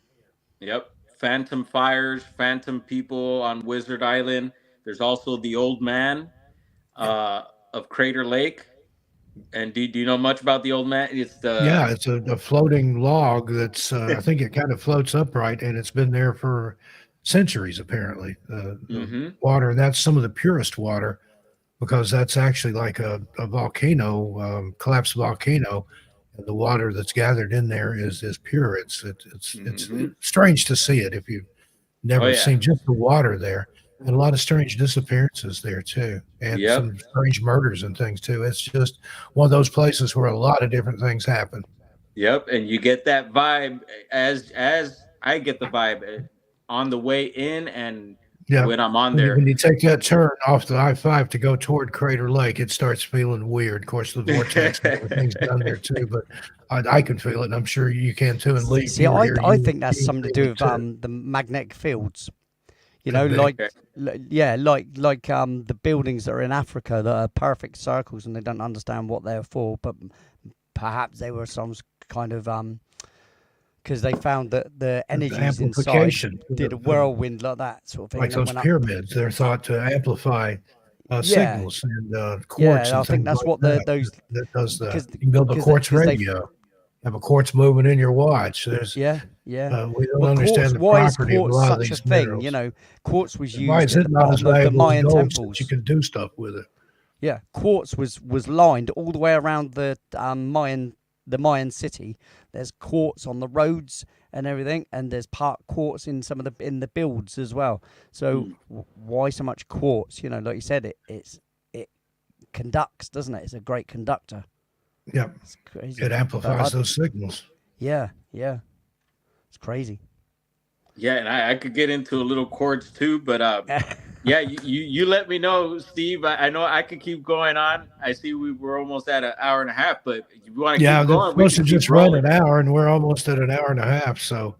Yep. Phantom fires, phantom people on Wizard Island. There's also the old man of Crater Lake. And do you know much about the old man? It's the Yeah, it's a floating log that's, I think it kind of floats upright and it's been there for centuries, apparently. The hmm water, and that's some of the purest water because that's actually like a volcano, collapsed volcano. And the water that's gathered in there is pure. It's hmm strange to see it if you've Oh never yeah. seen just the water there. And a lot of strange disappearances there too, and Yep. some strange murders and things too. It's just one of those places where a lot of different things happen. Yep. And you get that vibe as I get the vibe on the way in and Yeah. when I'm on When you, there. when you take that turn off the I-5 to go toward Crater Lake, it starts feeling weird. Of course, the vortex and everything's done there too, but I can feel it, and I'm sure you can too. And Lee, See, you were here. I You think that's you something to feel do it with too. the magnetic fields. You Could know, be. like Okay. yeah, like the buildings that are in Africa that are perfect circles and they don't understand what they're for, but perhaps they were some kind of because they found that the The energies inside amplification, did a whirlwind like that sort of thing, like and then those went up. pyramids, they're thought to amplify Yeah, signals and quartz yeah, I and think things that's like what that. those That does that. because You can build a quartz because they radio, have a quartz movement in your watch. There's yeah. we don't Well, understand quartz. the Why is property of a quartz lot of such a these thing? You minerals. know, quartz was Why used is at it the not as bottom of the valuable as Mayan gold since you temples. can do stuff with it? Yeah, quartz was lined all the way around the Mayan city. There's quartz on the roads and everything, and there's part quartz in some of the builds as well. So Mm. why so much quartz? You know, like you said, it conducts, doesn't it? It's a great conductor. Yeah, It's crazy. it But amplifies those signals. yeah, it's crazy. Yeah, and I could get into a little chords too, but yeah, you let me know, Steve. I know I could keep going on. I see we were almost at an hour and a half, but if you want to Yeah, keep they're going, we supposed to can keep just run rolling. an hour, and we're almost at an hour and a half. So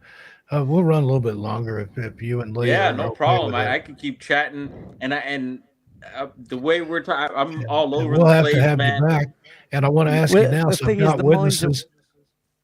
we'll run a little bit longer if you and Lee Yeah, are no okay problem. with I it. could keep chatting, and the way we're talking, I'm all And over we'll the have to place, have you man. back. And I want to ask you Well, now, the so I've thing is, got the minds are witnesses.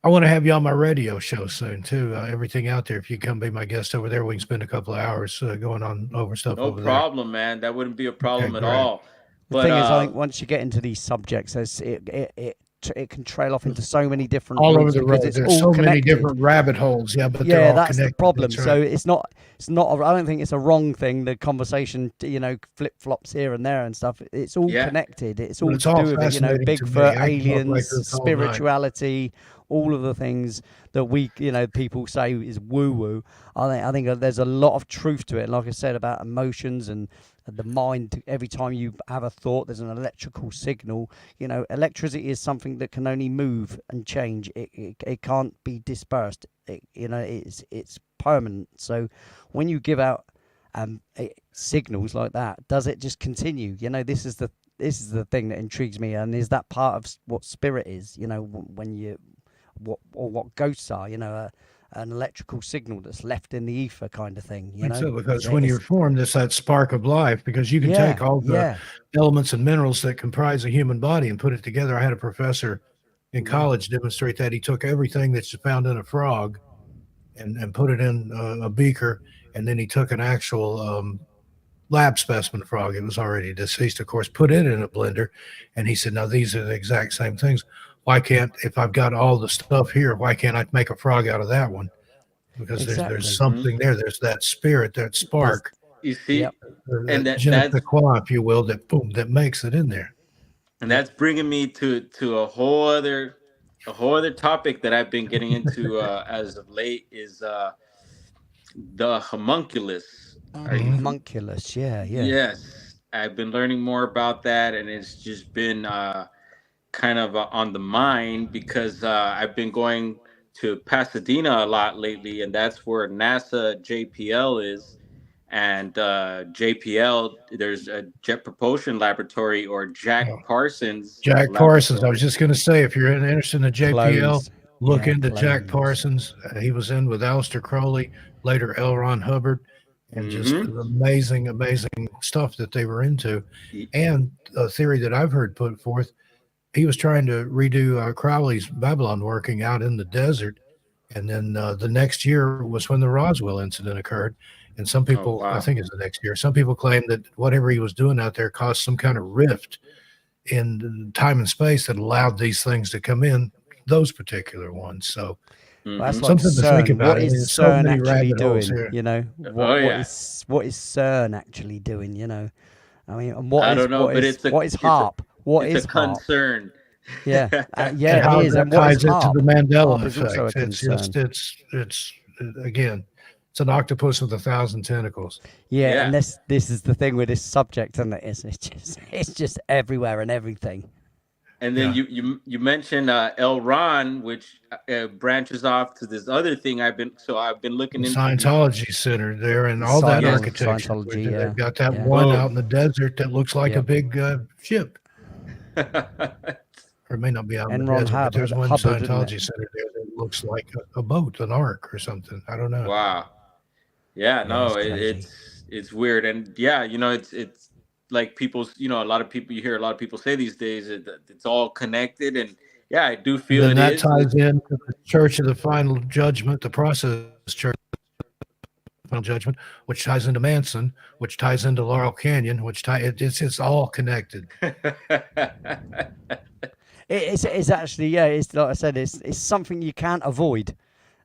I want to have you on my radio show soon too. Everything out there. If you come be my guest over there, we can spend a couple of hours going on over stuff No over there. problem, man. That wouldn't be a Okay, problem at great. all. The But thing is, I think once you get into these subjects, it can trail off into so many different All over routes the because road. it's There's all so many connected. different rabbit holes. Yeah, but they're Yeah, all that's the connected. problem. That's So right. it's not. I don't think it's a wrong thing. The conversation, you know, flip flops here and there and stuff. It's all yeah, connected. It's But all it's to all do with it. You know, fascinating to me. Bigfoot, I can talk like aliens, this all night. spirituality, all of the things that people say is woo woo. I think there's a lot of truth to it. And like I said about emotions and the mind, every time you have a thought, there's an electrical signal. You know, electricity is something that can only move and change. It can't be dispersed. It's permanent. So when you give out signals like that, does it just continue? You know, this is the thing that intrigues me, and is that part of what spirit is? You know, when what ghosts are. An electrical signal that's left in the ether, kind of thing. So because So when it's- you're formed, it's that spark of life. Because you can take all the elements and minerals that comprise a human body and put it together. I had a professor in college demonstrate that. He took everything that's found in a frog and put it in a beaker, and then he took an actual lab specimen frog. It was already deceased, of course, put it in a blender, and he said, now these are the exact same things. Why can't, if I've got all the stuff here, why can't I make a frog out of that one? Because Exactly. there's something there. There's that spirit, that spark, You see, Yep. and je ne sais quoi, if you will, that boom, that makes it in there. and that's bringing me to a whole other topic that I've been getting into as of late is the homunculus. Homunculus, yeah. Yes, I've been learning more about that, and it's just been kind of on the mind because I've been going to Pasadena a lot lately, and that's where NASA JPL is. And JPL, there's a Jet Propulsion Laboratory, or Jack Parsons. Jack Parsons. I was just going to say, if you're interested in the JPL, Clones. look Yeah, into Jack clones. Parsons. He was in with Aleister Crowley, later L. Ron Hubbard, and just amazing stuff that they were into. And a theory that I've heard put forth, he was trying to redo Crowley's Babylon working out in the desert. And then the next year was when the Roswell incident occurred. And some people, I think it's the next year, some people claim that whatever he was doing out there caused some kind of rift in time and space that allowed these things to come in, those particular ones. So Well, that's like something to think CERN. about. What I mean, is there's so CERN many actually rabbit holes doing? here. What is CERN actually doing? I mean, and what I is don't know, what but is it's a what is HARP? What it's is a HARP? concern. Yeah, And yeah, how it is. that And what is ties into HARP? the Mandela HARP is also a effect. It's concern. just it's again, it's an octopus with 1,000 tentacles. Yeah, and this is the thing with this subject, and it's just everywhere and everything. And then you mentioned L. Ron, which branches off to this other thing I've been looking The into. Scientology Center there and all that architecture. Scientology, They've got that one out in the desert that looks like a big ship. Or it may not be out in the desert, but there's one Scientology Center there that looks like a boat, an ark or something. I don't know. Wow. Yeah, no, it's weird. And it's like people's, a lot of people, you hear a lot of people say these days that it's all connected. And yeah, I do feel and that is. ties into the Church of the Final Judgment, the process church of the Final Judgment, which ties into Manson, which ties into Laurel Canyon, it's all connected. It's actually, it's like I said, it's something you can't avoid.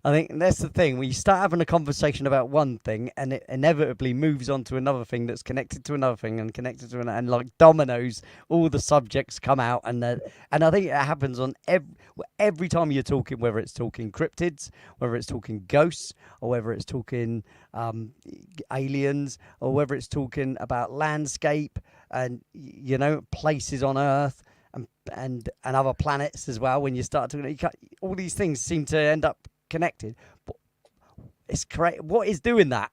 I think that's the thing. When you start having a conversation about one thing, and it inevitably moves on to another thing that's connected to another thing and connected to another, and like dominoes, all the subjects come out, and I think it happens on every time you're talking, whether it's talking cryptids, whether it's talking ghosts, or whether it's talking aliens, or whether it's talking about landscape and places on Earth. And other planets as well. When you start talking, all these things seem to end up connected. But it's correct. What is doing that?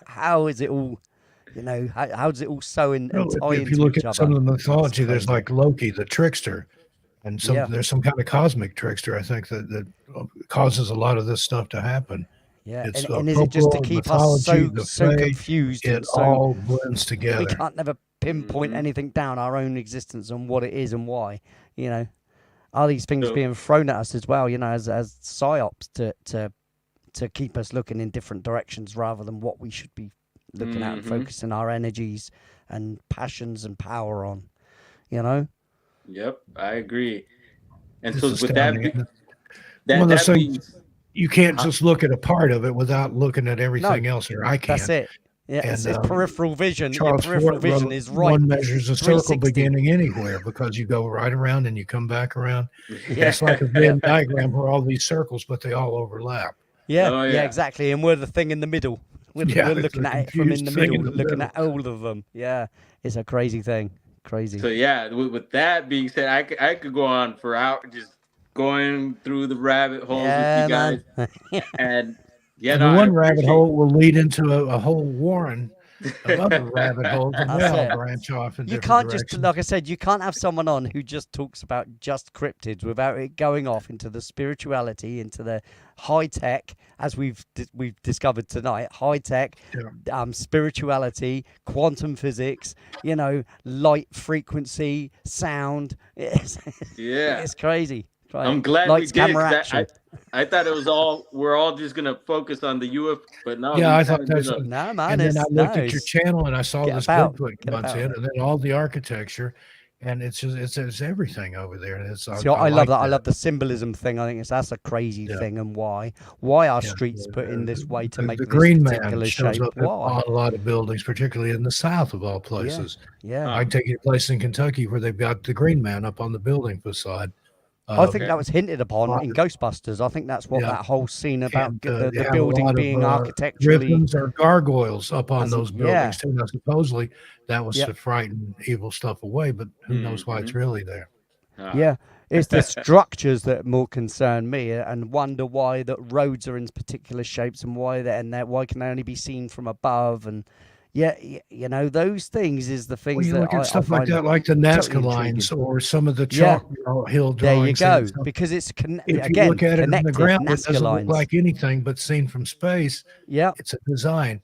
How is it all? How does it all sew in and tie if into you look each at other? some of the mythology, there's like Loki, the trickster, and there's some kind of cosmic trickster. I think that causes a lot of this stuff to happen. Yeah, It's and is it just to keep us so confused? It and so all blends together. We can't never pinpoint anything down, our own existence and what it is and why. Are these things being thrown at us as well? As psyops to keep us looking in different directions rather than what we should be looking at and focusing our energies and passions and power on. Yep, I agree. And It's so with astounding. that means you can't just look at a part of it without looking at everything else, or I can't. That's it. Yeah, And, it's peripheral vision. Charles Your peripheral Fort vision wrote, is right. One measures a circle 360. beginning anywhere because you go right around and you come back around. It's like a Venn diagram where all these circles, but they all overlap. Yeah, exactly. And we're the thing in the middle. We're looking at it from in the middle, looking at all of them. Yeah, it's a crazy thing. Crazy. So yeah, with that being said, I could go on for hours just going through the rabbit holes with you guys. And one rabbit hole will lead into a whole warren of other rabbit holes, and they That's all it. branch off in You different can't just, directions. like I said, you can't have someone on who just talks about just cryptids without it going off into the spirituality, into the high tech, as we've discovered tonight, high tech, spirituality, quantum physics, light frequency, sound. Yeah. It's crazy. Right? I'm glad Lights, we did. camera, 'Cause action. I thought it was we're all just gonna focus on the UFO, but no. Yeah, we I thought kinda did that's. No, man. And then I It's looked no. at your It's channel and I saw get this about. Bigfoot Get months about in, it. and then all the architecture, and it's just it's everything over there. And it's See, I love like that. I love the symbolism thing. I think that's a crazy Yeah. thing, and why our Yeah, streets put in this way to the make this Green Man particular shows shape. up in Why? a lot of buildings, particularly in the South of all places. Yeah. I take you to a place in Kentucky where they've got the Green Man up on the building facade. I think Okay. that was hinted upon in Ghostbusters. I think that's what Yeah. that whole scene about And, the they have a building lot of, being architecturally. griffins or gargoyles up on As- those yeah. buildings too. Now, supposedly that was Yep. to frighten evil stuff away, but who knows why it's really there? Yeah, it's the structures that more concern me, and wonder why that roads are in particular shapes and why why can they only be seen from above, and those things is the Well, things you that look at I stuff like find that, like the Nazca totally lines intriguing. or some of the Yeah. chalk hill There you drawings. and go, stuff. because it's If you again look at it on the connected ground, it Nazca doesn't look lines. like anything but seen from space. Yeah, It's a design.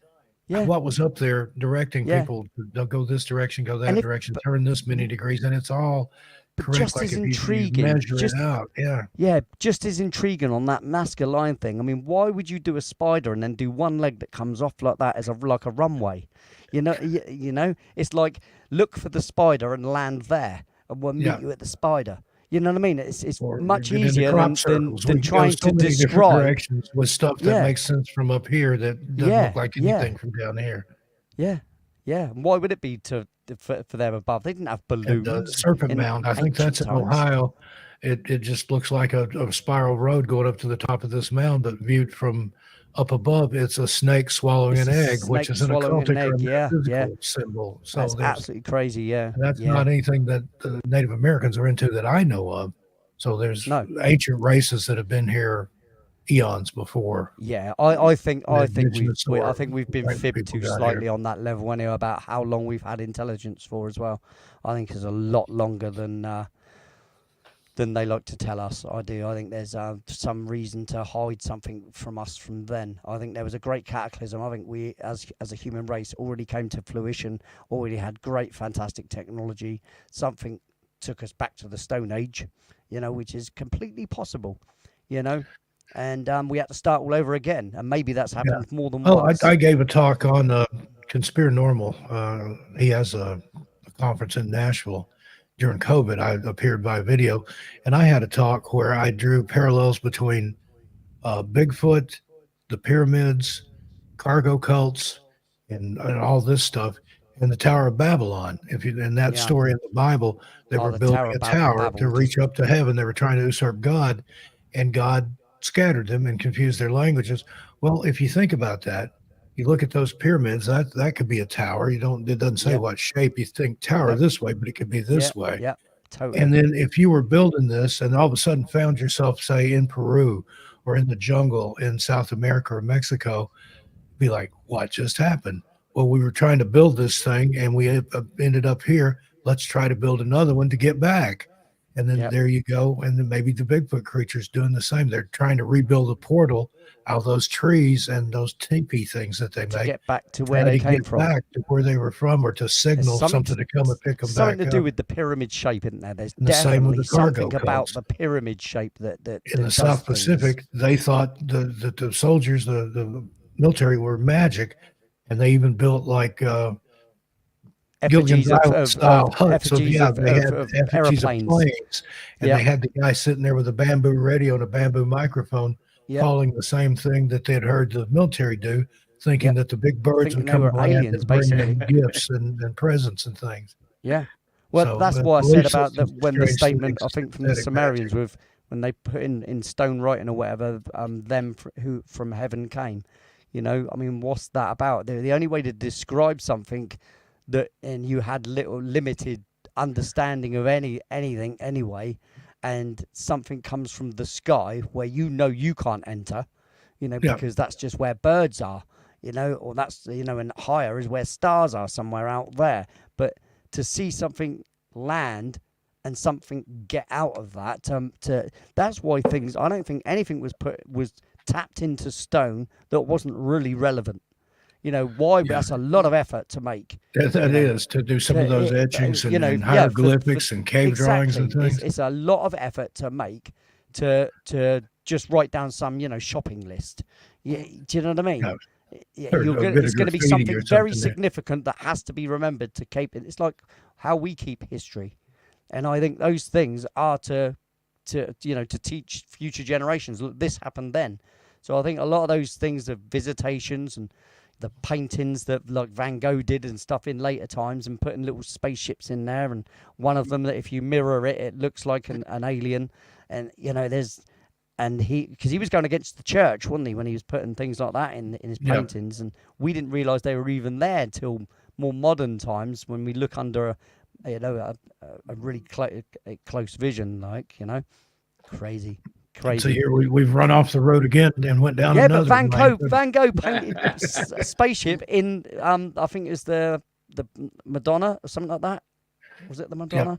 yeah. What was up there directing Yeah. people to go this direction, go that And if- direction, turn this many degrees, and it's all But correct. just Like as if you intriguing, measure just it out, yeah. Yeah, just as intriguing on that Nazca line thing. I mean, why would you do a spider and then do one leg that comes off like that as like a runway? It's like look for the spider and land there, and we'll meet Yeah. you at the spider. You know what I mean? It's Or much even in the easier crop than circles, we can go trying so to many different describe. directions with stuff that Yeah. makes sense from up here that doesn't Yeah, look like yeah. anything from down here. Yeah, yeah. And why would it be for them above? They didn't have And balloons. Serpent in Mound, I think ancient that's in times. Ohio. It just looks like a spiral road going up to the top of this mound, but viewed from up above, it's a snake swallowing It's an a egg, which snake is an swallowing an occultic or a egg, yeah, metaphysical symbol. So That's there's absolutely crazy. Yeah, that's yeah. not anything that the Native Americans are into that I know of. So there's No. ancient races that have been here eons before. Yeah, I think indigenous I or think we've been white fibbed people too got slightly on that level anyway about how long we've had intelligence for as well. I think it's a lot longer than they like to tell us. I do. I think there's some reason to hide something from us from then. I think there was a great cataclysm. I think we, as a human race, already came to fruition. Already had great, fantastic technology. Something took us back to the Stone Age, which is completely possible, and we had to start all over again. And maybe that's happened more than Oh, once. I gave a talk on Conspiranormal. He has a conference in Nashville. During COVID, I appeared by video, and I had a talk where I drew parallels between Bigfoot, the pyramids, cargo cults, and all this stuff, and the Tower of Babylon. If you in that Yeah. story in the Bible, they Oh, were the building Tower a of tower Babel to just- reach up to heaven. They were trying to usurp God, and God scattered them and confused their languages. Well, if you think about that, you look at those pyramids. That could be a tower. It doesn't say Yep. what shape. You think tower Yep. this way, but it could be this Yeah, way. Yeah, totally. And then if you were building this and all of a sudden found yourself, say, in Peru or in the jungle in South America or Mexico, be like, what just happened? Well, we were trying to build this thing and we ended up here. Let's try to build another one to get back. And then Yep. there you go. And then maybe the Bigfoot creature's doing the same. They're trying to rebuild a portal out of those trees and those teepee things that they to make. get back to where Try they to came get from. back to where they were from, or to signal something something to come and pick them Something back to do up. with the pyramid shape, isn't there? There's And the same with definitely the cargo something about cults. the pyramid shape that In that the does South things. Pacific, they thought that the soldiers, the military, were magic, and they even built like Effigies Gilligan's of, Island of, style of huts. So effigies yeah, of, they had of effigies of aeroplanes. planes, and Yeah. they had the guy sitting there with a bamboo radio and a bamboo microphone, Yeah. calling the same thing that they had heard the military do, thinking Yeah. that the big birds Thinking would they come were and land aliens, and bring them basically. gifts and presents and things. Yeah. Well, So, that's the what I belief said about system's when the strange statement, things, I think, from the synthetic Sumerians magic. with when they put in stone writing or whatever, them who from heaven came. I mean, what's that about? The only way to describe something that, and you had little limited understanding of anything anyway, and something comes from the sky where you can't enter, Yeah. because that's just where birds are. you know, or that's, you know, and higher is where stars are, somewhere out there. But to see something land and something get out of that, to that's why things, I don't think anything was tapped into stone that wasn't really relevant. You know, why? Yeah. That's a lot of effort to make. That you know, is to do some of those etchings you know, and yeah, hieroglyphics and cave drawings and exactly. things. It's a lot of effort to make to just write down some, you know, shopping list. Do you know what I mean? Yeah. Yeah, Or a bit of it's going to be graffiti something or very something there. significant that has to be remembered to keep it. It's like how we keep history, and I think those things are to you know, to teach future generations. Look, this happened then. So I think a lot of those things, the visitations and the paintings that like Van Gogh did and stuff in later times, and putting little spaceships in there, and one of them that if you mirror it, it looks like an alien, and you know and because he was going against the church, wasn't he, when he was putting things like that in his paintings, and we didn't realise they were even there until more modern times when we look under a really close vision, like, you know, crazy. So here we've run off the road again and went down Yeah, another but lane. Van Gogh painted a spaceship in I think it's the Madonna or something like that. Was it the Madonna?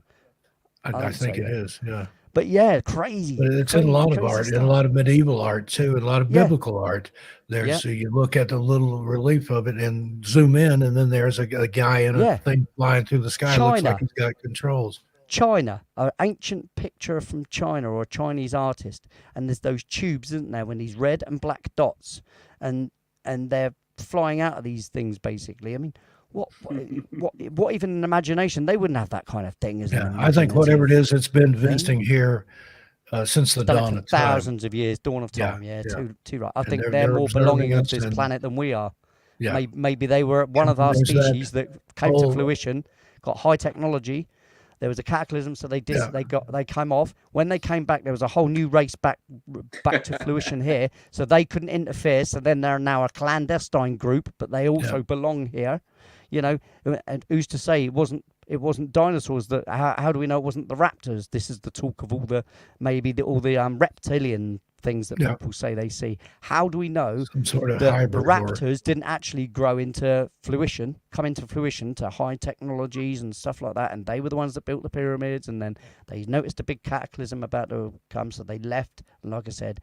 I think it is, yeah. But yeah, crazy. But it's in a lot of crazy art, stuff. in a lot of medieval art too, and a lot of Yeah. biblical art. There's Yeah. so you look at the little relief of it and zoom in, and then there's a guy in a Yeah. thing flying through the sky. Looks China. like he's got controls. China, an ancient picture from China or a Chinese artist, and there's those tubes, isn't there, when these red and black dots, and they're flying out of these things basically. I mean, what even an imagination? They wouldn't have that kind of thing as an Yeah, I think whatever it is, it's been thing. visiting here since the Done it dawn for of time. thousands of years, dawn of Yeah, time. Yeah, yeah. too right. I And think they're they're more observing belonging of us this and- planet than we are. Yeah, Maybe they were one of our There's that species that came whole- to fruition, got high technology. There was a cataclysm, so they came off. When they came back, there was a whole new race back to fruition here. So they couldn't interfere. So then they're now a clandestine group, but they also belong here. You know, and who's to say it wasn't dinosaurs? That how do we know it wasn't the raptors? This is the talk of all the reptilian things that people say they see. How do we know some sort of the hybrid. raptors didn't actually come into fruition to high technologies and stuff like that, and they were the ones that built the pyramids, and then they noticed a big cataclysm about to come, so they left, and like I said,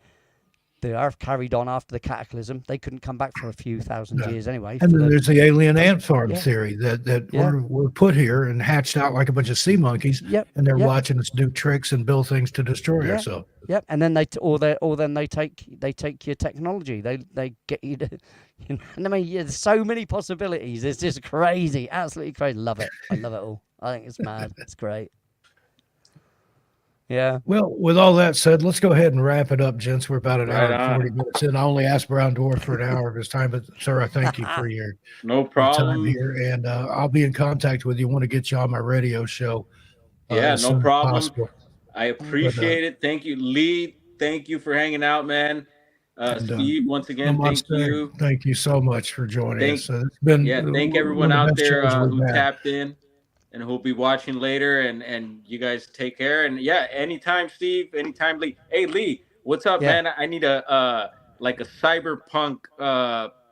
the earth carried on after the cataclysm. They couldn't come back for a few thousand years anyway. And then there's the alien ant farm Yeah. theory that Yeah. we're put here and hatched out like a bunch of sea monkeys, Yep. and they're Yep. watching us do tricks and build things to destroy Yeah. ourselves. Yep, and then they take your technology. They get you to, you know, and I mean, there's so many possibilities. It's just crazy, absolutely crazy. Love it. I love it all. I think it's mad. It's great. Yeah. Well, with all that said, let's go ahead and wrap it up, gents. We're about an Right hour and on. 40 minutes in. I only asked Brown Dwarf for an hour of his time, but sir, I thank you for your No time problem. here, and I'll be in contact with you. Want to get you on my radio show? Yeah, as no soon as problem. possible. I appreciate it. Thank you, Lee. Thank you for hanging out, man. And, Steve, once again, No, thank Mustang, you. Thank you so much for joining Thank- us. It's been Thank everyone one of the out best there shows we've who had. tapped in and who'll be watching later. And you guys take care. And yeah, anytime, Steve. Anytime, Lee. Hey, Lee, what's up, Yeah. man? I need a cyberpunk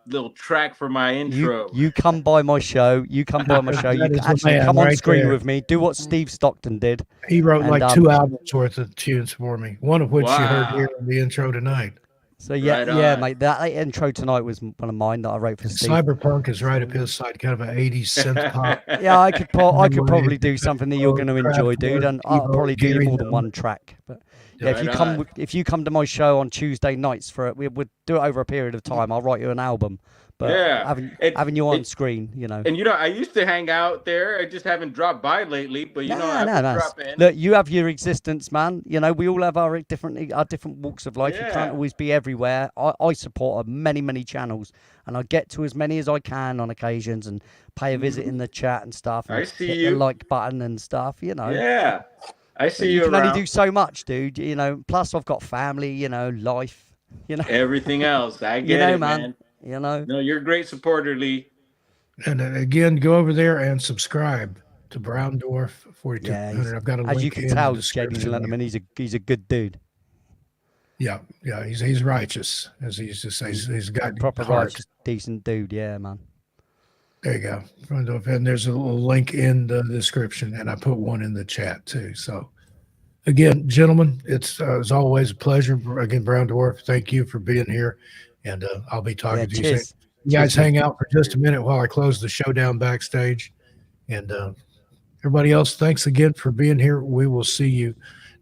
little track for my intro. You come by my show. You come by my show. You That can is the actually man come on right screen there. with me. Do what Steve Stockton did. He wrote And, like 2 albums worth of tunes for me, one of which you heard Wow. here in the intro tonight. So yeah, Right yeah, on. mate. That intro tonight was one of mine that I wrote for And Steve. Cyberpunk is right up his side, kind of an 80s synth pop. Yeah, I could Anyway, probably do something that you're going to enjoy, dude, and I'll Evo, probably do you Gary more than Null. one track. But yeah, Right if you come to my show on Tuesday nights for it, we would do it over a period of time. I'll write you an album. But Yeah, having you on screen, you know. And I used to hang out there. I just haven't dropped by lately. But I No. can drop in. Look, you have your existence, man. You know, we all have our different walks of life. You Yeah. can't always be everywhere. I support many channels, and I get to as many as I can on occasions, and pay a visit in the chat and stuff. And I see hit you. the like button and stuff. You know. Yeah, I But see you you can around. only do so much, dude. You know. Plus, I've got family. You know, life. You know. Everything else. I get know, it, man. man. You know. No, you're a great supporter, Lee. And again, go over there and subscribe to Brown Dwarf 4200. Yeah, I've got a link As you can in the tell, ladies description. and gentlemen, he's a good dude. Yeah, yeah, he's righteous, as he used to say. He's got Proper heart. righteous, decent dude. Yeah, man. There you go. And there's a little link in the description, and I put one in the chat too. So, again, gentlemen, it's as always a pleasure. Again, Brown Dwarf, thank you for being here, and I'll be talking Yeah, to you soon. cheers. You guys Cheers, man. hang out for just a minute while I close the show down backstage, and everybody else, thanks again for being here. We will see you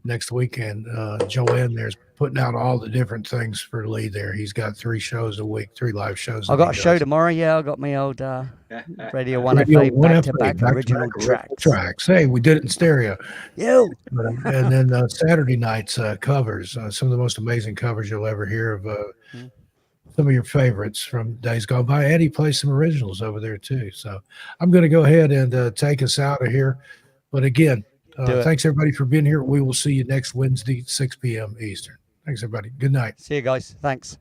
next week. And Joanne there's putting out all the different things for Lee there. He's got 3 shows a week, 3 live shows. I that got a he show does. tomorrow. Yeah, I got my old Radio 1 Radio FA 1 back-to-back FA, original back-to-back tracks. Hey, we did it in stereo. Yo. And then Saturday nights covers, some of the most amazing covers you'll ever hear of some of your favorites from days gone by. Eddie plays some originals over there too. So I'm going to go ahead and take us out of here. But again, thanks everybody for being here. We will see you next Wednesday, 6 p.m. Eastern. Thanks everybody. Good night. See you guys. Thanks.